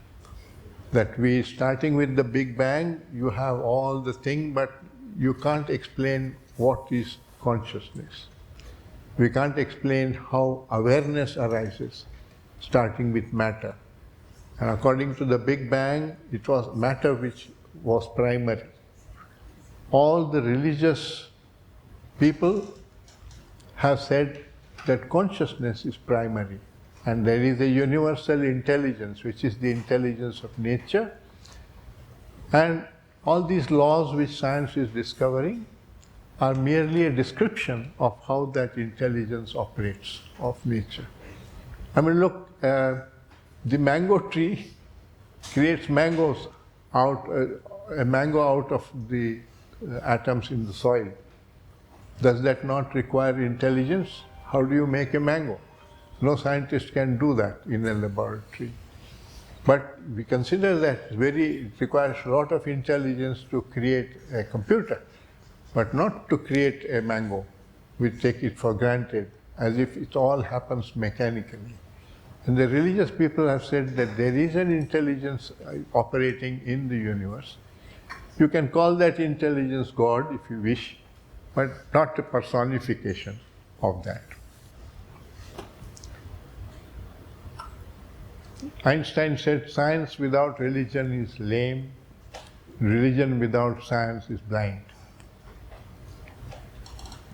That we, starting with the Big Bang, you have all the thing, but you can't explain what is consciousness. We can't explain how awareness arises, starting with matter. And according to the Big Bang, it was matter which was primary. All the religious people have said that consciousness is primary, and there is a universal intelligence, which is the intelligence of nature, and all these laws which science is discovering are merely a description of how that intelligence operates of nature. I mean, look, the mango tree creates mangoes out, a mango out of the atoms in the soil. Does that not require intelligence? How do you make a mango? No scientist can do that in a laboratory. But we consider that it requires a lot of intelligence to create a computer, but not to create a mango. We take it for granted, as if it all happens mechanically. And the religious people have said that there is an intelligence operating in the universe. You can call that intelligence God if you wish, but not a personification of that. Einstein said science without religion is lame, religion without science is blind.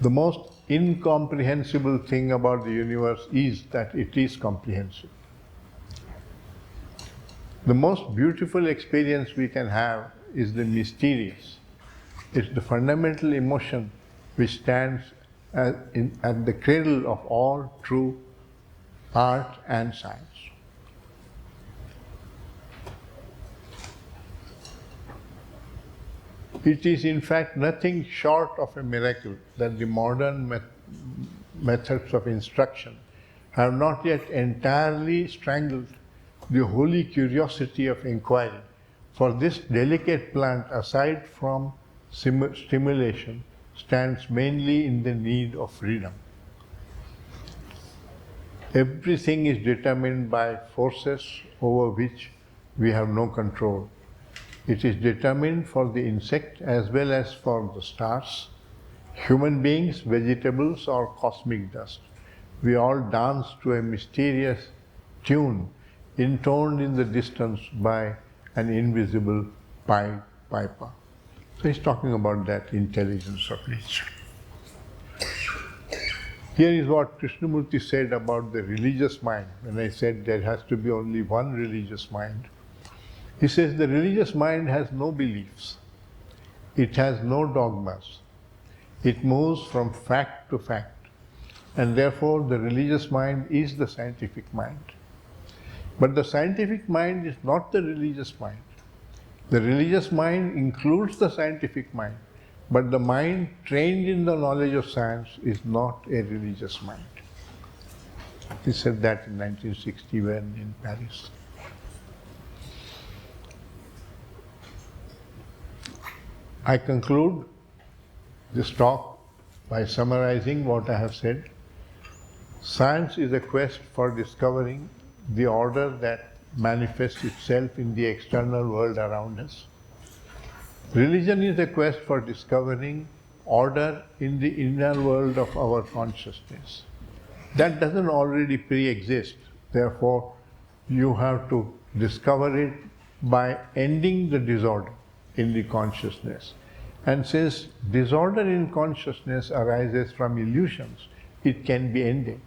The most incomprehensible thing about the universe is that it is comprehensible. The most beautiful experience we can have is the mysterious. It's the fundamental emotion which stands at the cradle of all true art and science. It is in fact nothing short of a miracle that the modern methods of instruction have not yet entirely strangled the holy curiosity of inquiry. For this delicate plant, aside from stimulation, stands mainly in the need of freedom. Everything is determined by forces over which we have no control. It is determined for the insect as well as for the stars, human beings, vegetables, or cosmic dust. We all dance to a mysterious tune intoned in the distance by an invisible piper. So he's talking about that intelligence of nature. Here is what Krishnamurti said about the religious mind. When I said there has to be only one religious mind, he says the religious mind has no beliefs. It has no dogmas. It moves from fact to fact. And therefore the religious mind is the scientific mind. But the scientific mind is not the religious mind. The religious mind includes the scientific mind, but the mind trained in the knowledge of science is not a religious mind. He said that in 1961 in Paris. I conclude this talk by summarizing what I have said. Science is a quest for discovering the order that manifests itself in the external world around us. Religion is a quest for discovering order in the inner world of our consciousness. That doesn't already pre-exist. Therefore, you have to discover it by ending the disorder in the consciousness. And since disorder in consciousness arises from illusions, it can be ended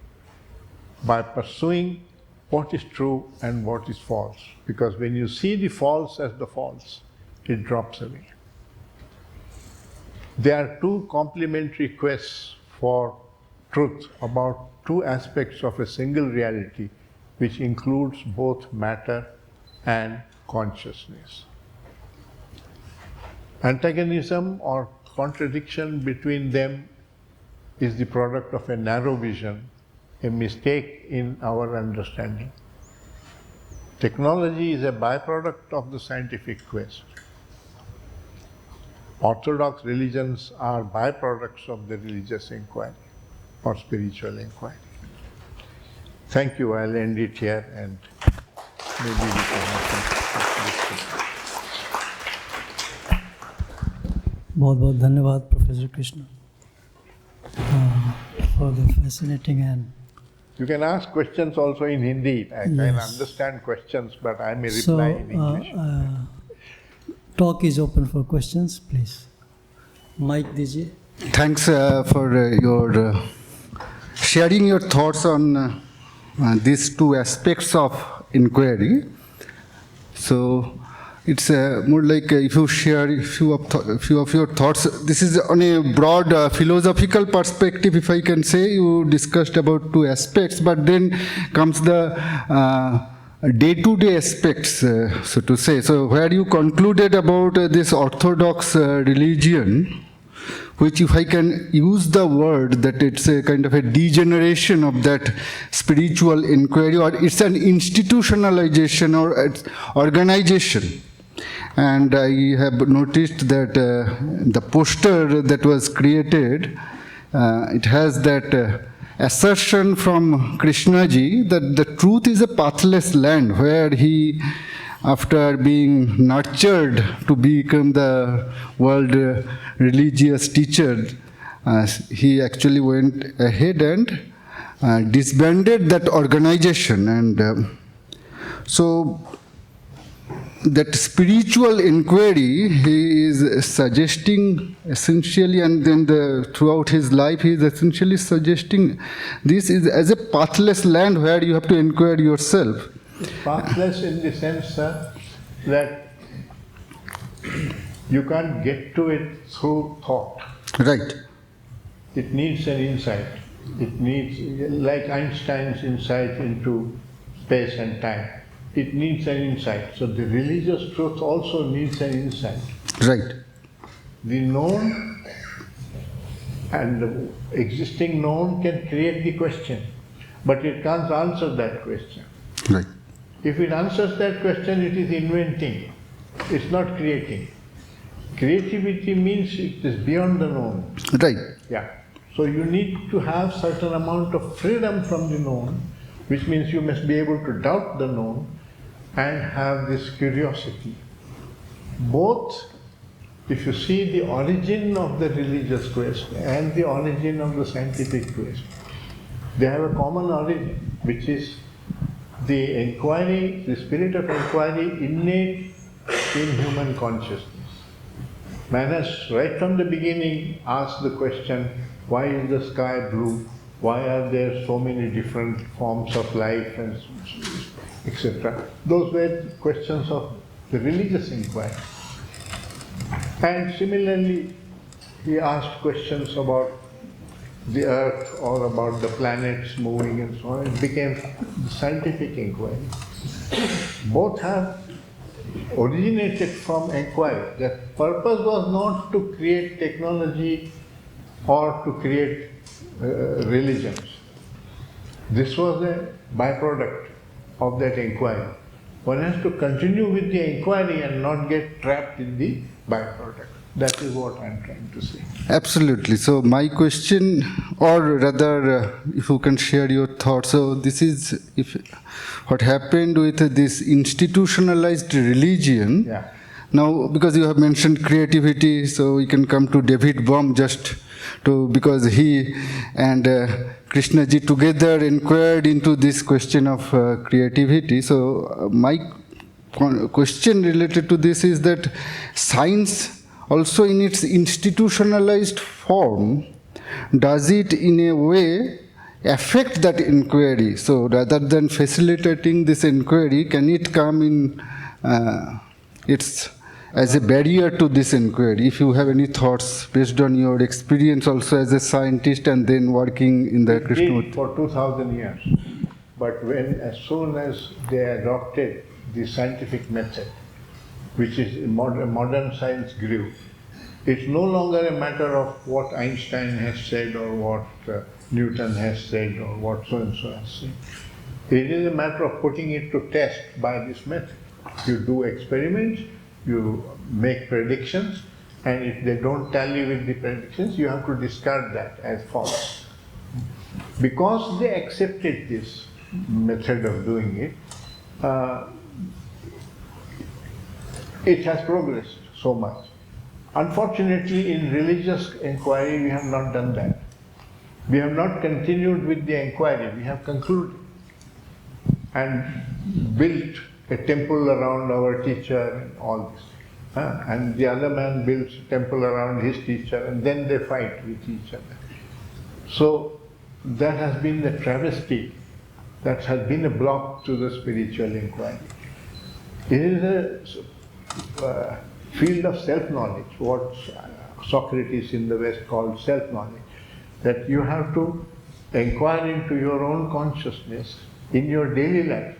by pursuing what is true and what is false. Because when you see the false as the false, it drops away. There are two complementary quests for truth about two aspects of a single reality, which includes both matter and consciousness. Antagonism or contradiction between them is the product of a narrow vision, a mistake in our understanding. Technology is a byproduct of the scientific quest. Orthodox religions are byproducts of the religious inquiry or spiritual inquiry. Thank you. I'll end it here and maybe we can have some. बहुत बहुत धन्यवाद professor Krishna for the fascinating and You can ask questions also in Hindi. I can understand questions, but I may reply in English. Talk is open for questions, please. Mic दीजिए. Thanks for your sharing your thoughts on these two aspects of inquiry. So it's more like if you share a few of your thoughts. This is on a broad philosophical perspective, if I can say. You discussed about two aspects, but then comes the day-to-day aspects, so to say. So where you concluded about this orthodox religion, which if I can use the word that it's a kind of a degeneration of that spiritual inquiry, or it's an institutionalization or it's organization. And I have noticed that the poster that was created, it has that assertion from Krishna ji that the truth is a pathless land, where he, after being nurtured to become the world religious teacher, he actually went ahead and disbanded that organization. And so that spiritual inquiry he is suggesting essentially, and then throughout his life he is essentially suggesting this is as a pathless land where you have to inquire yourself. It's pathless in the sense that you can't get to it through thought. Right. It needs an insight. It needs, like Einstein's insight into space and time. It needs an insight. So the religious truth also needs an insight. Right. The known and the existing known can create the question, but it can't answer that question. Right. If it answers that question, it is inventing. It's not creating. Creativity means it is beyond the known. Right. Yeah. So you need to have certain amount of freedom from the known, which means you must be able to doubt the known and have this curiosity. Both, if you see the origin of the religious quest and the origin of the scientific quest, they have a common origin, which is the inquiry, the spirit of inquiry innate in human consciousness. Man has, right from the beginning, asked the question, why is the sky blue? Why are there so many different forms of life, and etc. Those were questions of the religious inquiry. And similarly, he asked questions about the earth or about the planets moving and so on. It became the scientific inquiry. Both have originated from inquiry. The purpose was not to create technology or to create religions. This was a byproduct of that inquiry. One has to continue with the inquiry and not get trapped in the byproduct. That is what I am trying to say. Absolutely. So my question, or rather, if you can share your thoughts. So this is what happened with this institutionalized religion. Yeah. Now, because you have mentioned creativity, so we can come to David Bohm because he and Krishna ji together inquired into this question of creativity. So my question related to this is that science also in its institutionalized form, does it in a way affect that inquiry? So rather than facilitating this inquiry, can it come in as a barrier to this inquiry? If you have any thoughts based on your experience also as a scientist and then working in the Krishna. For 2000 years. But as soon as they adopted the scientific method, which is modern science grew, it's no longer a matter of what Einstein has said or what Newton has said or what so-and-so has said. It is a matter of putting it to test by this method. You do experiments, you make predictions, and if they don't tally with the predictions, you have to discard that as false. Because they accepted this method of doing it, it has progressed so much. Unfortunately, in religious inquiry, we have not done that. We have not continued with the inquiry. We have concluded and built a temple around our teacher and all this. And the other man builds a temple around his teacher, and then they fight with each other. So that has been the travesty, that has been a block to the spiritual inquiry. It is a field of self-knowledge, what Socrates in the West called self-knowledge, that you have to inquire into your own consciousness in your daily life.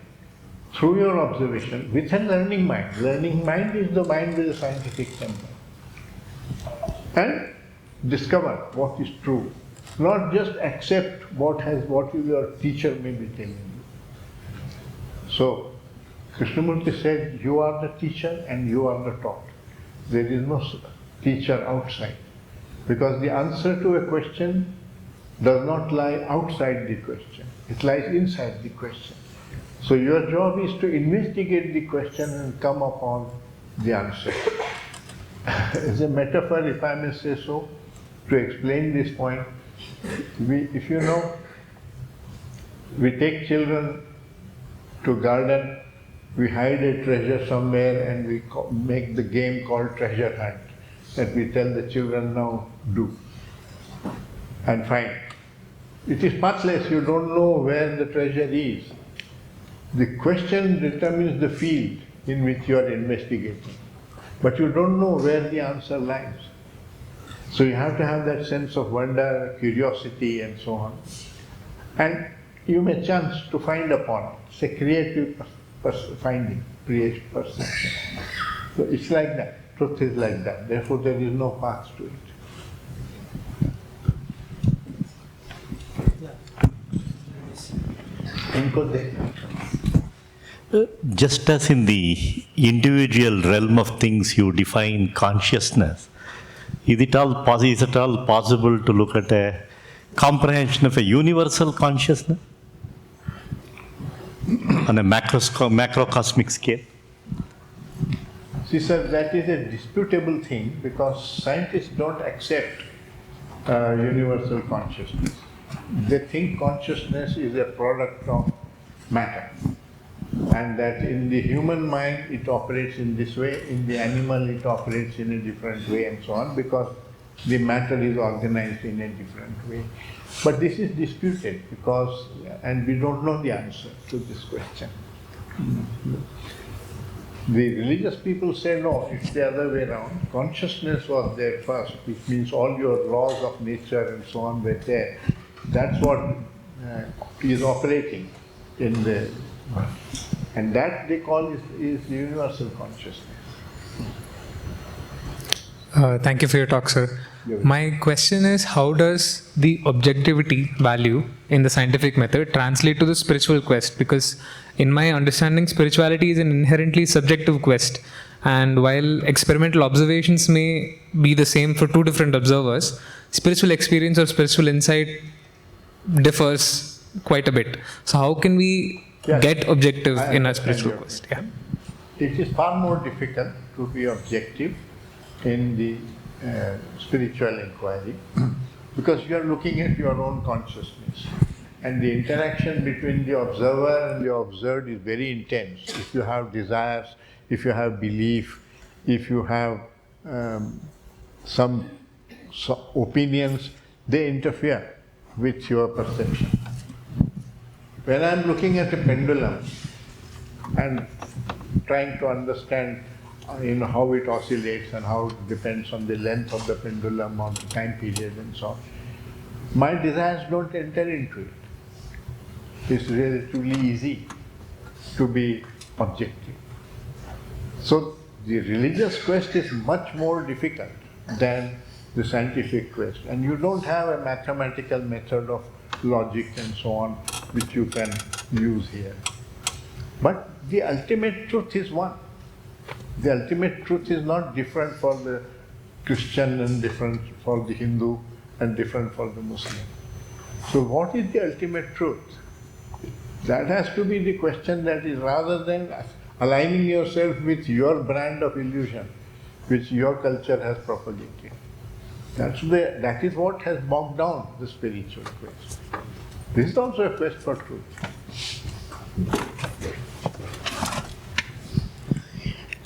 through your observation, with a learning mind. Learning mind is the mind with a scientific temper. And discover what is true. Not just accept what your teacher may be telling you. So, Krishnamurti said, you are the teacher and you are the taught. There is no teacher outside. Because the answer to a question does not lie outside the question. It lies inside the question. So your job is to investigate the question and come upon the answer. As a metaphor, if I may say so, to explain this point, if you know, we take children to garden, we hide a treasure somewhere and we make the game called treasure hunt that we tell the children now do and find. It is pathless, you don't know where the treasure is. The question determines the field in which you are investigating, but you don't know where the answer lies. So you have to have that sense of wonder, curiosity and so on. And you may chance to find upon it. It's a creative finding, creative perception. So it's like that. Truth is like that. Therefore there is no path to it. Just as in the individual realm of things you define consciousness, is it all possible to look at a comprehension of a universal consciousness on a macrocosmic scale? See, sir, that is a disputable thing because scientists don't accept universal consciousness. They think consciousness is a product of matter, and that in the human mind it operates in this way, in the animal it operates in a different way and so on, because the matter is organized in a different way. But this is disputed because, and we don't know the answer to this question. The religious people say no, it's the other way around. Consciousness was there first, which means all your laws of nature and so on were there. That's what is operating in the, and that they call is universal consciousness. Thank you for your talk, sir. My question is, how does the objectivity value in the scientific method translate to the spiritual quest? Because in my understanding, spirituality is an inherently subjective quest. And while experimental observations may be the same for two different observers, spiritual experience or spiritual insight differs quite a bit. So how can we get objective in our spiritual quest? Yeah. It is far more difficult to be objective in the spiritual inquiry because you are looking at your own consciousness, and the interaction between the observer and the observed is very intense. If you have desires, if you have belief, if you have some opinions, they interfere with your perception. When I am looking at a pendulum and trying to understand how it oscillates and how it depends on the length of the pendulum or the time period and so on, my desires don't enter into it. It's relatively easy to be objective. So the religious quest is much more difficult than the scientific quest, and you don't have a mathematical method of logic and so on which you can use here. But the ultimate truth is one. The ultimate truth is not different for the Christian and different for the Hindu and different for the Muslim. So what is the ultimate truth? That has to be the question, that is, rather than aligning yourself with your brand of illusion which your culture has propagated. That is what has bogged down the spiritual quest. This is also a quest for truth.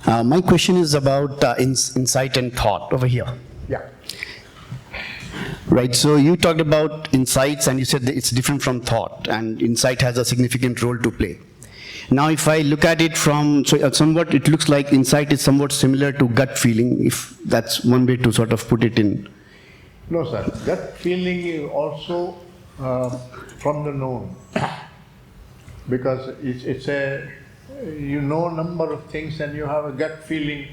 My question is about insight and thought over here. Yeah. Right, so you talked about insights and you said that it's different from thought, and insight has a significant role to play. Now if I look at it from, somewhat it looks like insight is somewhat similar to gut feeling, if that's one way to sort of put it in. No, sir. Gut feeling is also from the known, because it's a you know a number of things and you have a gut feeling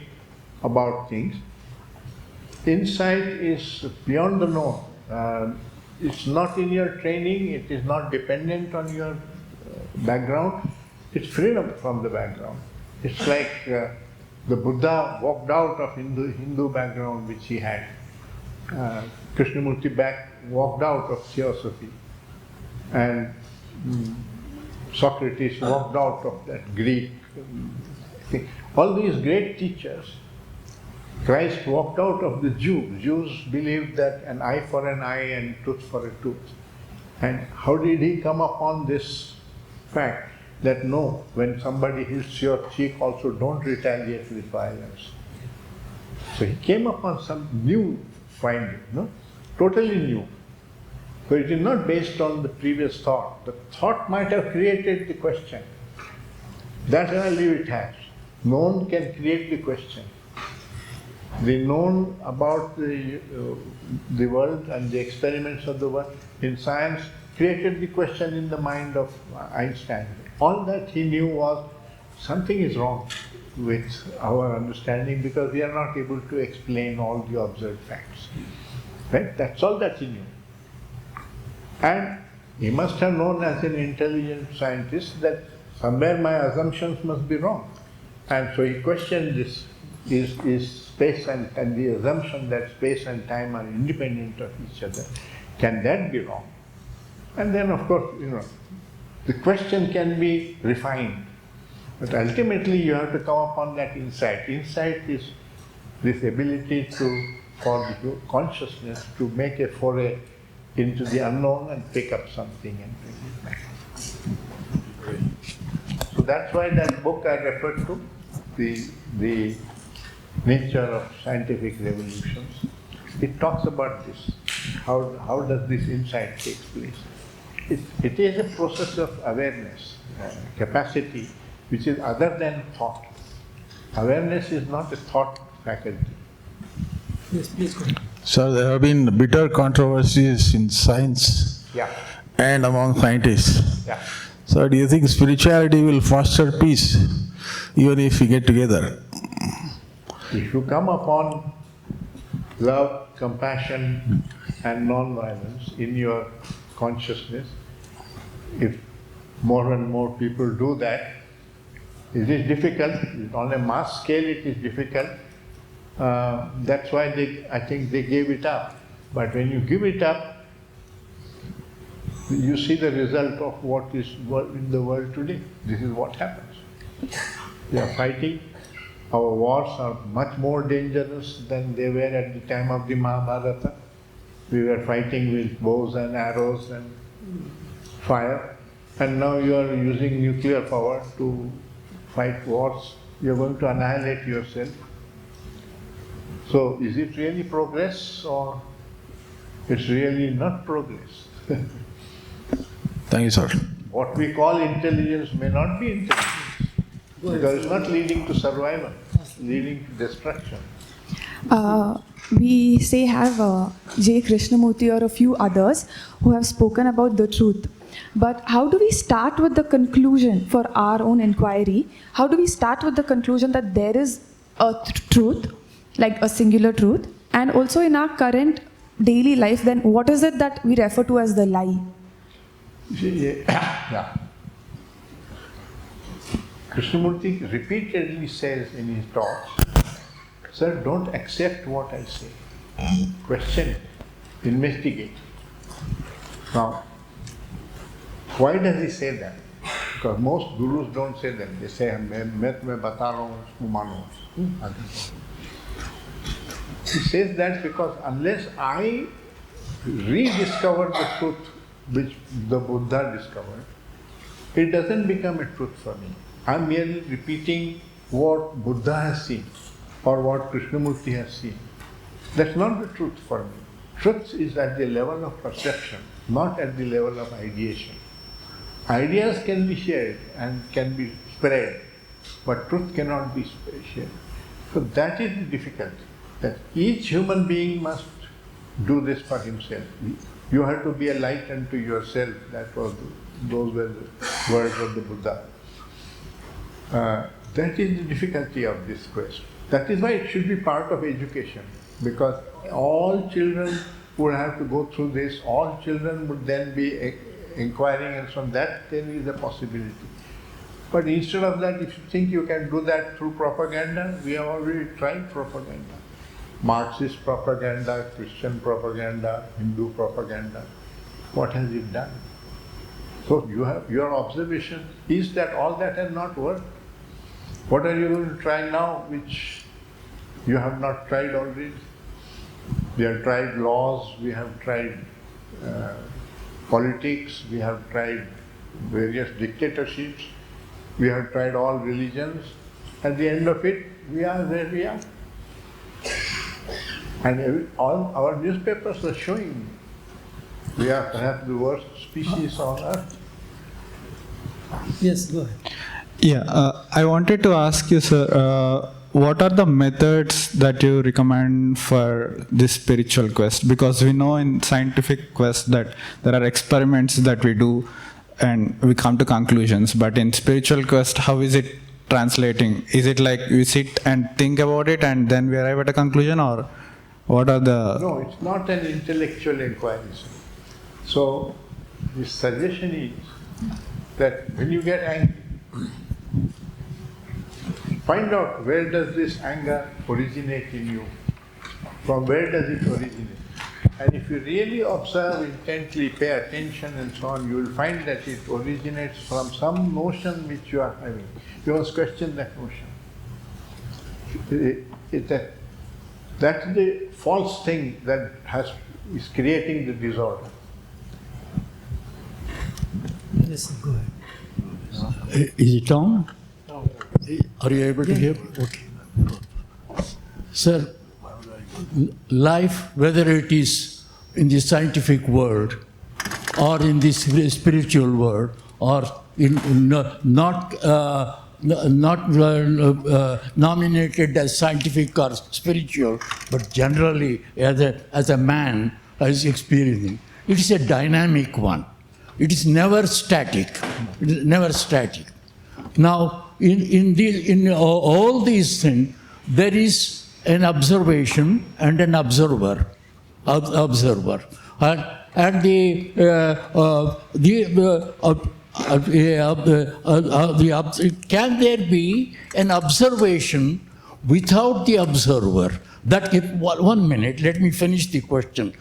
about things. Insight is beyond the known. It's not in your training, it is not dependent on your background, it's freedom from the background. It's like the Buddha walked out of Hindu background which he had. Krishnamurti walked out of theosophy, and Socrates walked out of that Greek thing. All these great teachers, Christ walked out of the Jews. Jews believed that an eye for an eye and tooth for a tooth. And how did he come upon this fact that no, when somebody hits your cheek also don't retaliate with violence? So he came upon some new finding, no? Totally new. So it is not based on the previous thought. The thought might have created the question. That I leave it as. Known can create the question. The known about the world and the experiments of the world in science created the question in the mind of Einstein. All that he knew was something is wrong with our understanding because we are not able to explain all the observed facts. Right? That's all that he knew. And he must have known as an intelligent scientist that somewhere my assumptions must be wrong. And so he questioned this. Is space and the assumption that space and time are independent of each other, can that be wrong? And then of course, the question can be refined. But ultimately you have to come upon that insight. Insight is this ability for the consciousness to make a foray into the unknown and pick up something and bring it back. So that's why that book I referred to, the nature of scientific revolutions, it talks about this. How does this insight take place? It is a process of awareness, capacity, which is other than thought. Awareness is not a thought faculty. Yes, please go ahead. So there have been bitter controversies in science and among scientists. Yeah. So do you think spirituality will foster peace even if we get together? If you come upon love, compassion and non-violence in your consciousness, if more and more people do that, it is difficult. On a mass scale it is difficult. That's why I think they gave it up. But when you give it up, you see the result of what is in the world today. This is what happens. We are fighting. Our wars are much more dangerous than they were at the time of the Mahabharata. We were fighting with bows and arrows and fire. And now you are using nuclear power to fight wars. You are going to annihilate yourself. So is it really progress or it's really not progress? Thank you, sir. What we call intelligence may not be intelligence. Because it's not leading to survival, it's leading to destruction. We have J. Krishnamurti or a few others who have spoken about the truth. But how do we start with the conclusion for our own inquiry? How do we start with the conclusion that there is a truth, like a singular truth, and also in our current daily life, then what is it that we refer to as the lie? Yeah. Krishnamurti repeatedly says in his talks, sir, don't accept what I say. Question it, investigate. Now, why does he say that? Because most gurus don't say that. They say, मैं तुम्हें बता रहा हूँ, उसको मानो. He says that because unless I rediscover the truth which the Buddha discovered, it doesn't become a truth for me. I'm merely repeating what Buddha has seen or what Krishnamurti has seen. That's not the truth for me. Truth is at the level of perception, not at the level of ideation. Ideas can be shared and can be spread, but truth cannot be shared. So that is the difficulty, that each human being must do this for himself. You have to be a light unto yourself. Those were the words of the Buddha. That is the difficulty of this quest. That is why it should be part of education, because all children would have to go through this, all children would then be inquiring, and so on. That then is a possibility. But instead of that, if you think you can do that through propaganda, we have already tried propaganda. Marxist propaganda, Christian propaganda, Hindu propaganda. What has it done? So you have, your observation is that all that has not worked. What are you going to try now which you have not tried already? We have tried laws, we have tried politics, we have tried various dictatorships, we have tried all religions. At the end of it, we are where we are. And all our newspapers are showing we are perhaps the worst species on earth. Yes, go ahead. Yeah, I wanted to ask you, sir, what are the methods that you recommend for this spiritual quest? Because we know in scientific quest that there are experiments that we do and we come to conclusions, but in spiritual quest, how is it translating? Is it like we sit and think about it and then we arrive at a conclusion, or what are the... No, it's not an intellectual inquiry. So, the suggestion is that when you get angry, find out where does this anger originate in you, from where does it originate. And if you really observe intently, pay attention and so on, you will find that it originates from some notion which you are having. You must question that notion. That's the false thing that is creating the disorder. Yes, go ahead. Is it on? Are you able to hear? Okay. Sir, life, whether it is in the scientific world or in the spiritual world or in not nominated as scientific or spiritual, but generally as a man is experiencing, it is a dynamic one. It is never static. Never static. Now, in all these things, there is an observation and an observer. And can there be an observation without the observer? That 1 minute, let me finish the question.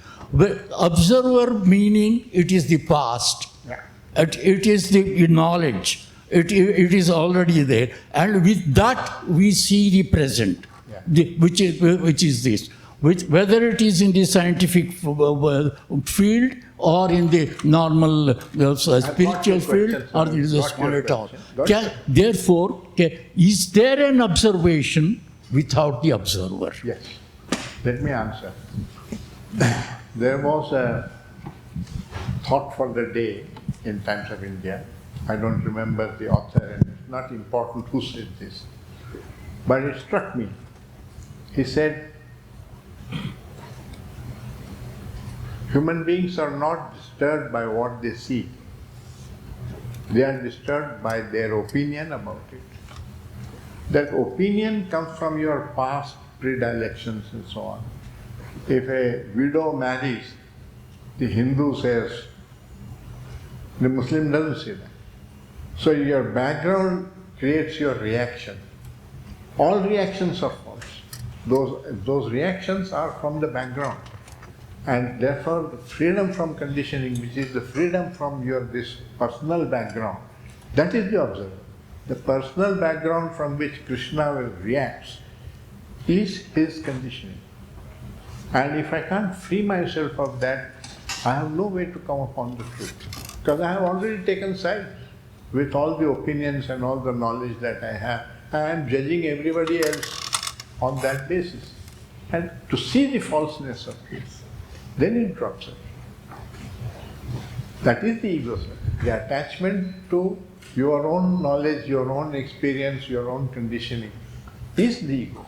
Observer meaning it is the past. Yeah. It is the knowledge. It is already there, and with that we see the present, which is this. Whether it is in the scientific field or in the normal spiritual field or in the smaller town. Therefore, is there an observation without the observer? Yes. Let me answer. There was a thought for the day in Times of India. I don't remember the author, and it's not important who said this. But it struck me. He said, human beings are not disturbed by what they see. They are disturbed by their opinion about it. That opinion comes from your past predilections and so on. If a widow marries, the Hindu says, the Muslim doesn't say that. So your background creates your reaction. All reactions are false. Those reactions are from the background. And therefore, the freedom from conditioning, which is the freedom from this personal background, that is the observer. The personal background from which Krishna reacts is his conditioning. And if I can't free myself of that, I have no way to come upon the truth. Because I have already taken sides with all the opinions and all the knowledge that I have. I am judging everybody else on that basis. And to see the falseness of this, then it drops away. That is the ego, sir. The attachment to your own knowledge, your own experience, your own conditioning is the ego.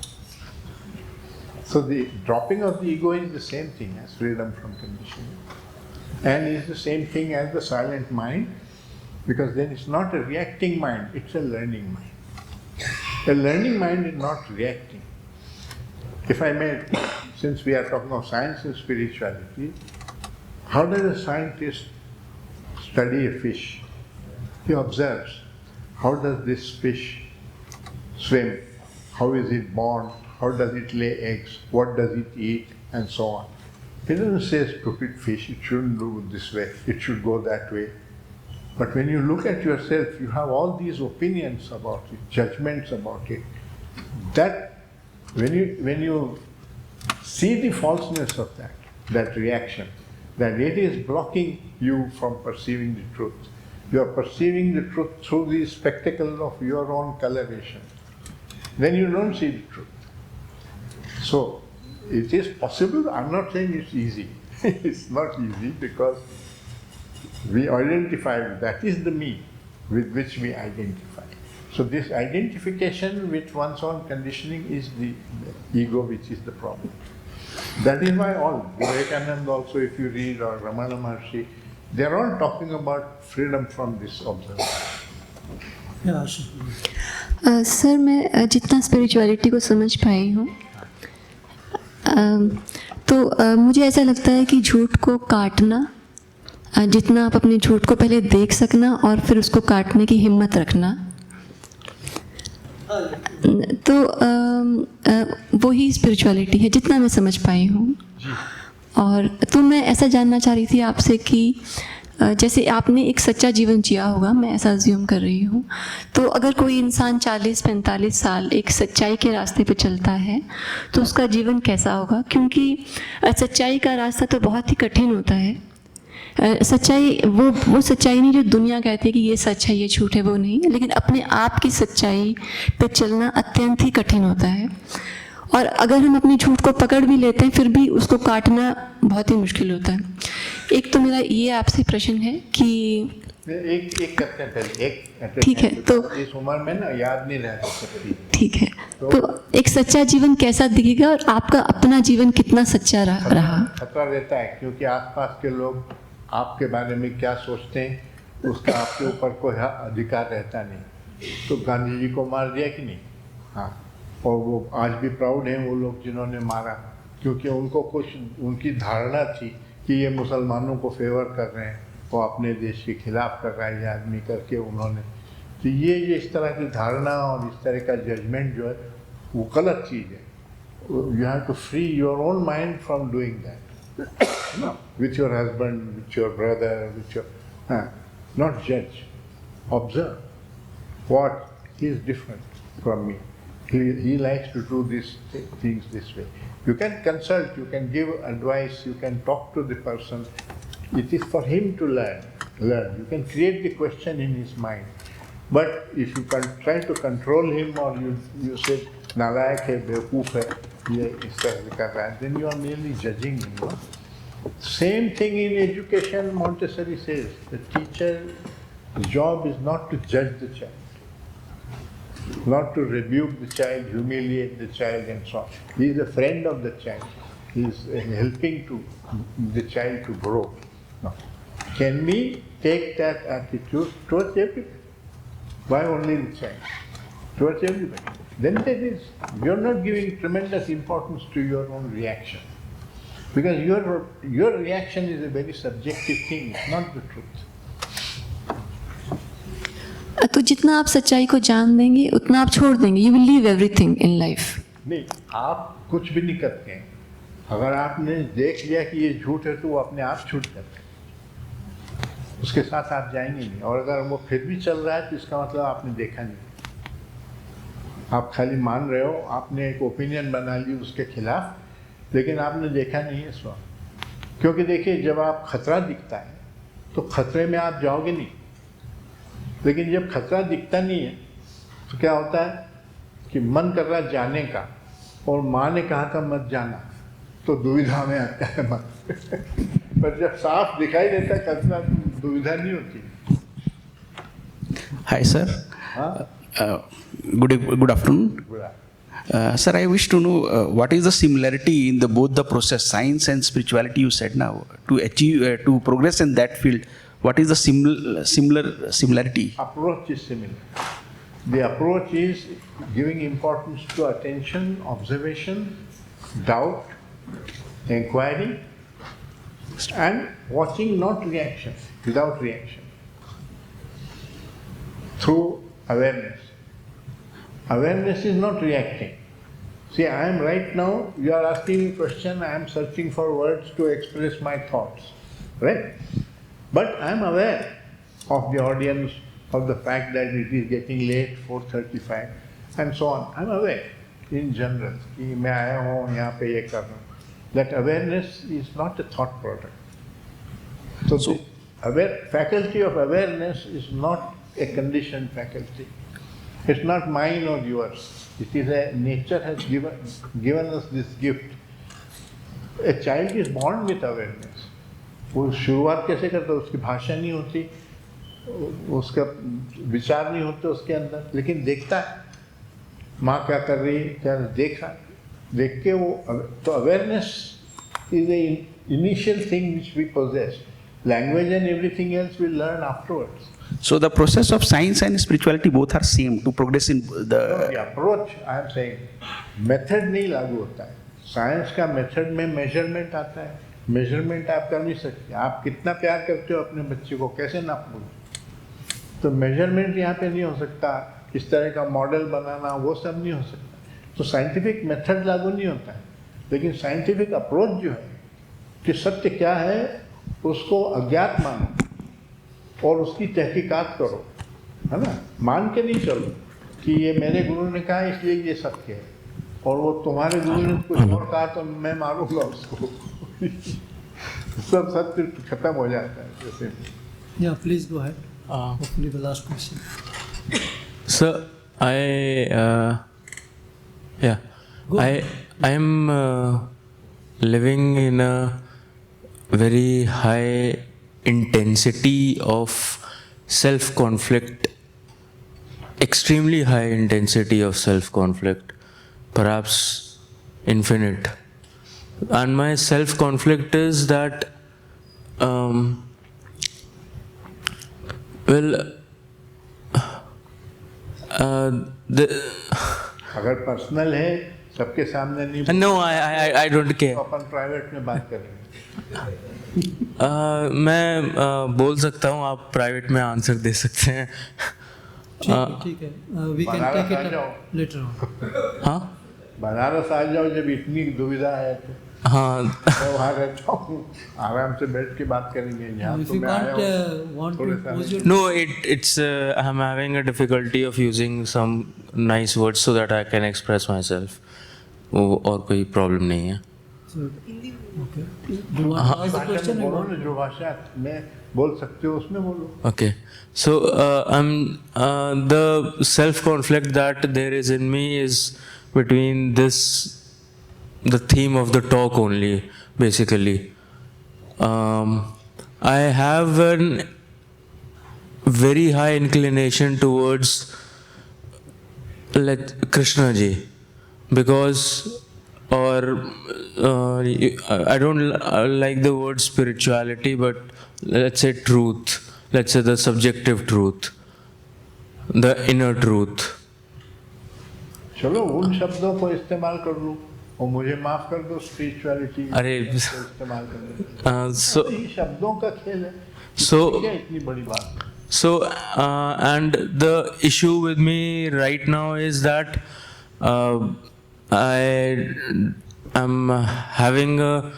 So the dropping of the ego is the same thing as freedom from conditioning. And is the same thing as the silent mind, because then it's not a reacting mind, it's a learning mind. A learning mind is not reacting. If I may, since we are talking of science and spirituality, how does a scientist study a fish? He observes, how does this fish swim? How is it born? How does it lay eggs? What does it eat? And so on. He doesn't say, stupid fish, it shouldn't do this way, it should go that way. But when you look at yourself, you have all these opinions about it, judgments about it. That, when you see the falseness of that reaction, that it is blocking you from perceiving the truth. You are perceiving the truth through the spectacle of your own coloration. Then you don't see the truth. So, it is possible. I'm not saying it's easy. It's not easy because we identify, that is the me with which we identify. So this identification with one's own conditioning is the ego which is the problem. That is why all, Vivekananda also, if you read, or Ramana Maharshi, they are all talking about freedom from this observation. Sir मैं जितना spirituality को समझ पाई हूँ तो मुझे ऐसा लगता है कि झूठ को काटना, जितना आप अपने झूठ को पहले देख सकना और फिर उसको काटने की हिम्मत रखना, तो वही स्पिरिचुअलिटी है जितना मैं समझ पाई हूँ। और तो मैं ऐसा जानना चाह रही थी आपसे कि जैसे आपने एक सच्चा जीवन जिया होगा, मैं ऐसा अज्यूम कर रही हूँ, तो अगर कोई इंसान 40-45 साल एक सच्चाई के रास्ते पे चलता है तो उसका जीवन कैसा होगा? क्योंकि सच्चाई का रास्ता तो बहुत ही कठिन होता है। सच्चाई वो सच्चाई नहीं जो दुनिया कहती है कि ये सच है ये झूठ है, वो नहीं, लेकिन अपने आप की सच्चाई पे चलना अत्यंत ही कठिन होता है। और अगर हम अपने झूठ को पकड़ भी लेते हैं फिर भी उसको काटना बहुत ही मुश्किल होता है। एक तो मेरा ये आपसे प्रश्न है कि एक करते हैं पहले, ठीक है, तो इस उम्र में ना याद नहीं रह सकती। ठीक है, तो एक सच्चा जीवन कैसा दिखेगा और आपका अपना जीवन कितना सच्चा रहा? खतरा रहता है क्योंकि आसपास के लोग आपके बारे में क्या सोचते हैं उसका आपके ऊपर कोई अधिकार रहता नहीं। तो गांधी जी को मार दिया कि नहीं? हाँ, और वो आज भी प्राउड हैं वो लोग जिन्होंने मारा, क्योंकि उनको कुछ उनकी धारणा थी कि ये मुसलमानों को फेवर कर रहे हैं, वो अपने देश के खिलाफ कर रहा है ये आदमी करके उन्होंने। तो ये इस तरह की धारणा और इस तरह का जजमेंट जो है वो गलत चीज़ है। You have to free your own mind from doing that with your husband, with your brother, with your not judge, observe what is different from me. He likes to do these things this way. You can consult, you can give advice, you can talk to the person. It is for him to learn. You can create the question in his mind. But if you can try to control him or you say, nalayak hai, bewakoof hai, ye is tarah kar raha hai, then you are merely judging him. No? Same thing in education, Montessori says, the teacher's job is not to judge the child, not to rebuke the child, humiliate the child and so on. He is a friend of the child. He is helping the child to grow. No. Can we take that attitude towards everybody? Why only the child? Towards everybody. Then you're not giving tremendous importance to your own reaction. Because your reaction is a very subjective thing, it's not the truth. तो जितना आप सच्चाई को जान देंगे उतना आप छोड़ देंगे. You will leave everything in life. नहीं, आप कुछ भी नहीं करते हैं. अगर आपने देख लिया कि ये झूठ है तो वो अपने आप छूट जाते हैं. उसके साथ आप जाएंगे नहीं. और अगर वो फिर भी चल रहा है तो इसका मतलब आपने देखा नहीं. आप खाली मान रहे हो, आपने एक ओपिनियन बना ली उसके खिलाफ, लेकिन आपने देखा नहीं है इस वक्त. क्योंकि देखिए, जब आप खतरा दिखता है तो खतरे में आप जाओगे नहीं. लेकिन जब खतरा दिखता नहीं है तो क्या होता है कि मन कर रहा जाने का, और माँ ने कहा था मत जाना, तो दुविधा में आता है मन. पर जब साफ दिखाई देता है खतरा तो दुविधा नहीं होती. Hi sir. Good afternoon. Sir, I wish to know what is the similarity in both the process, science and spirituality you said now, to achieve, to progress in that field. What is the similarity? Approach is similar. The approach is giving importance to attention, observation, doubt, inquiry, and watching, not reaction, without reaction, through awareness. Awareness is not reacting. See, I am right now, you are asking me a question, I am searching for words to express my thoughts, right? But I am aware of the audience, of the fact that it is getting late, 4:35, and so on. I am aware in general, कि मैं आया हूँ यहाँ पे ये कर रहा हूँ. That awareness is not a thought product. So the faculty of awareness is not a conditioned faculty. It's not mine or yours. It is a nature has given us this gift. A child is born with awareness. वो शुरुआत कैसे करता है? उसकी भाषा नहीं होती, उसका विचार नहीं होते उसके अंदर, लेकिन देखता है माँ क्या कर रही है, क्या देखा, देख के वो. तो awareness is the initial thing which we possess. Language and everything else we learn afterwards. So the process of science and spirituality both are same to progress in the... No, the approach, I am saying, method नहीं लागू होता है. Science का method में measurement आता है. Measurement आप कर नहीं सकते. आप कितना प्यार करते हो अपने बच्चे को, कैसे नापोगे? तो measurement यहाँ पे नहीं हो सकता. इस तरह का मॉडल बनाना, वो सब नहीं हो सकता. तो scientific method लागू नहीं होता है. लेकिन scientific approach जो है, कि सत्य क्या है, उसको अज्ञात मानो और उसकी तहकीकात करो, है ना? मान के नहीं चलो कि ये मेरे गुरु ने कहा इसलिए ये सत्य है, और वो तुम्हारे गुरु ने कुछ और कहा तो मैं मारूंगा उसको. सब सत्य खत्म हो जाता है जैसे. Yeah, please go ahead. Hopefully the last question. Sir, I am living in a very high intensity of self-conflict, extremely high intensity of self-conflict, perhaps infinite. And my self-conflict is that, अगर personal है सबके सामने नहीं. No, I don't care. Upon private में बात कर रहे हैं. मैं बोल सकता हूँ, आप प्राइवेट में आंसर दे सकते हैं. ठीक है. We can take it up later on. हाँ, बनारस आ जाओ जब इतनी दुविधा है तो. हाँ, मैं वहाँ रहता हूँ, आराम से बैठ के बात करेंगे. यहाँ तो मैं आया हूँ. No, it's I'm having a difficulty of using some nice words so that I can express myself. और कोई प्रॉब्लम नहीं है. Okay. Do you want to ask the question? जो भाषा में बोल सकते हो उसमें बोलो. Okay. So the self-conflict that there is in me is between the theme of the talk only, basically. I have a very high inclination towards Krishna ji, because I don't like the word spirituality, but let's say truth, let's say the subjective truth, the inner truth. चलो उन शब्दों को इस्तेमाल कर लो और मुझे माफ कर दो. स्पिरिचुअलिटी इस्तेमाल कर लो. So शब्दों का खेल है. इतनी बड़ी बात. So and the issue with me right now is that I am having a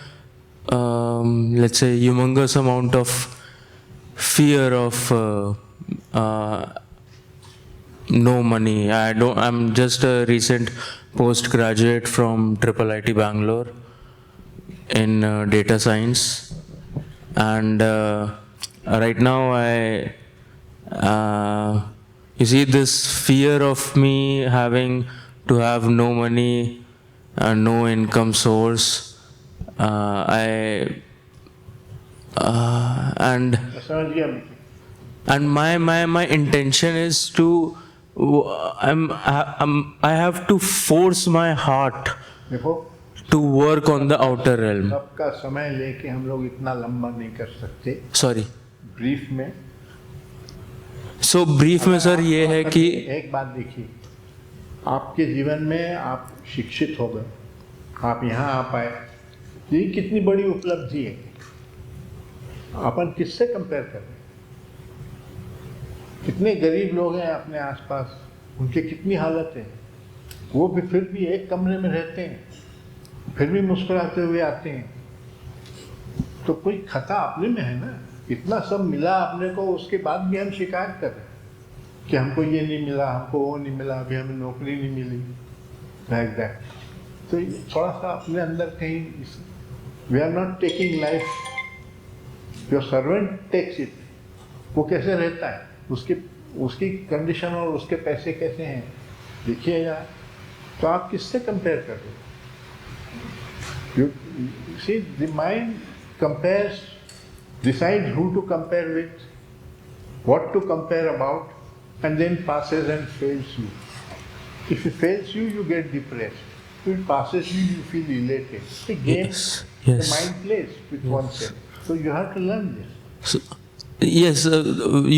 let's say humongous amount of fear of no money. I'm just a recent postgraduate from IIIT Bangalore in data science, and right now you see this fear of me having to have no money and no income source. And my intention is to I have to force my heart to work on the outer realm. सबका समय लेके हम लोग इतना लंबा नहीं कर सकते. Sorry. ब्रीफ में So brief में सर ये है कि एक बात देखिए, आपके जीवन में आप शिक्षित हो गए, आप यहाँ आ पाए, ये कितनी बड़ी उपलब्धि है। अपन किससे कंपेयर करें? कितने गरीब लोग हैं अपने आसपास, उनकी कितनी हालत है, वो भी फिर भी एक कमरे में रहते हैं, फिर भी मुस्कुराते हुए आते हैं। तो कोई खता अपने में है ना, इतना सब मिला अपने को, उसके बाद भी हम शिकायत कर रहे हैं कि हमको ये नहीं मिला, हमको वो नहीं मिला, अभी हमें नौकरी नहीं मिली, लाइक दैट। तो थोड़ा सा अपने अंदर कहीं, we are not taking life, your servant takes it. वो कैसे रहता है, उसकी कंडीशन और उसके पैसे कैसे हैं देखिएगा, तो आप किससे कंपेयर कर रहे हो? You see, the mind compares, decides who to compare with, what to compare about, and then passes and fails you. If it fails you, you get depressed. If it passes you, you feel elated. It's a game the mind plays with oneself. So you have to learn this. So, yes,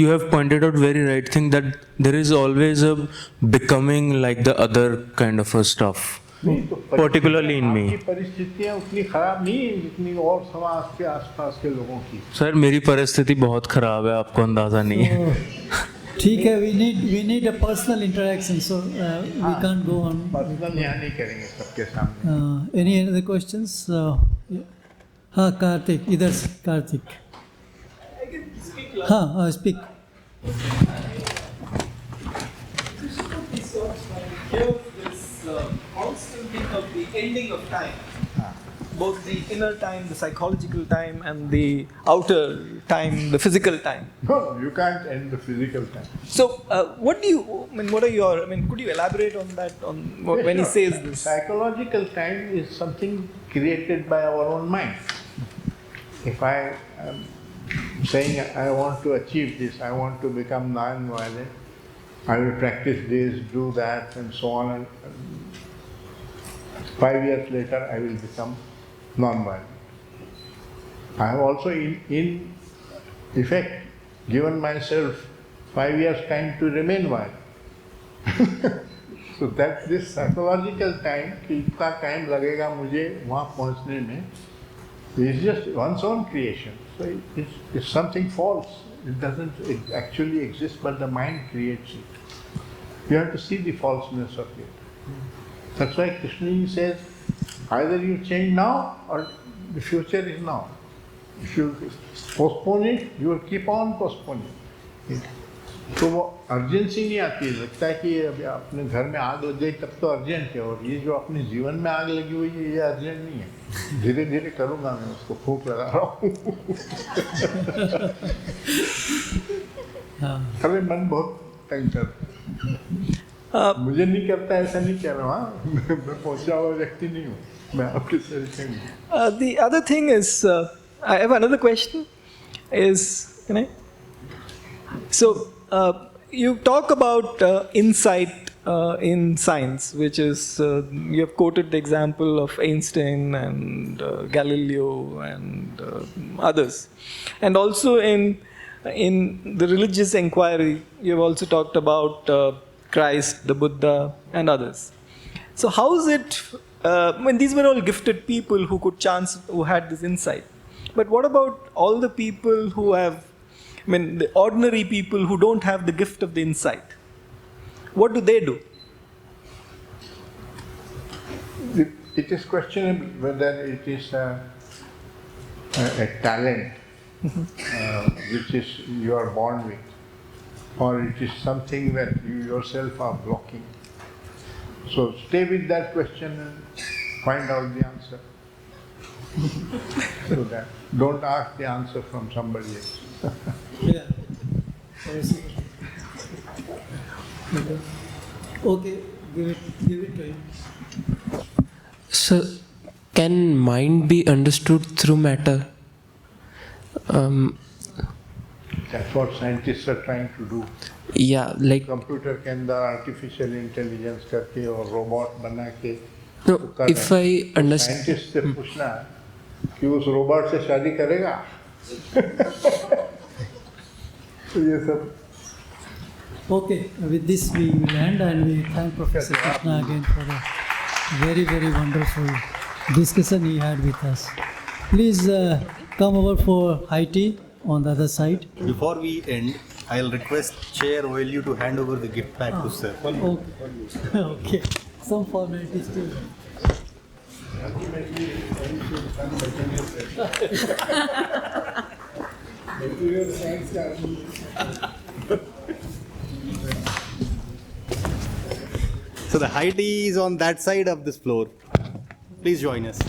you have pointed out very right thing that there is always a becoming like the other kind of a stuff. Particularly in me. आपकी परिस्थितियाँ उतनी खराब नहीं है जितनी और समाज के आसपास के लोगों की। सर मेरी परिस्थिति बहुत खराब है, आपको अंदाजा नहीं है। ठीक है, we need a personal interaction, so we can't go on. Personal यहाँ नहीं करेंगे सबके सामने। Any other questions? हाँ कार्तिक, इधर से कार्तिक। हाँ speak. Constant thing of the ending of time, both the inner time, the psychological time, and the outer time, the physical time. No, you can't end the physical time. So, what do you? I mean, what are your? I mean, could you elaborate on that? On when he says this? Psychological time is something created by our own mind. If I am saying I want to achieve this, I want to become non-violent, I will practice this, do that, and so on. And 5 years later, I will become non-violent. I have also, in effect, given myself 5 years' time to remain violent. So that this psychological time, कि इतना time लगेगा मुझे वहाँ पहुँचने में, is just one's own creation. So it's something false. It doesn't actually exist, but the mind creates it. You have to see the falseness of it. That's why Krishna says, either you change now or the future is now. If you postpone it, you will keep on postponing it. तो वो urgency नहीं आती, लगता है कि अभी अपने घर में आग लग गई तब तो अर्जेंट है, और ये जो अपने जीवन में आग लगी हुई है ये अर्जेंट नहीं है, धीरे धीरे करूँगा मैं, उसको फूंक लगा रहा हूँ। अरे मन बहुत तंग करता है, मुझे नहीं करता, ऐसा नहीं कह रहा हूँ, मैं पहुँचा हुआ व्यक्ति नहीं हूँ, मैं आपके सर से। The other thing is, I have another question. Can I? So. You talk about insight in science, which is, you have quoted the example of Einstein and Galileo and others. And also in the religious inquiry, you have also talked about Christ, the Buddha, and others. So how is it, when these were all gifted people who had this insight. But what about all the people who have, the ordinary people who don't have the gift of the insight? What do they do? It is questionable whether it is a talent which is you are born with, or it is something that you yourself are blocking. So stay with that question and find out the answer. So that don't ask the answer from somebody else. Yeah. Okay, give it to him. So, can mind be understood through matter? That's what scientists are trying to do. Yeah, like computer के अंदर artificial intelligence करके और robot बना के. No, if I understand. Scientist से पूछना कि उस robot से शादी करेगा? तो ये सब Okay, with this we will end, and we thank Professor Krishna again for the very, very wonderful discussion he had with us. Please come over for high tea on the other side. Before we end, I'll request Chair OLU to hand over the gift pack to Sir. Okay. Okay. Some formalities too. So the high tea is on that side of this floor. Please join us.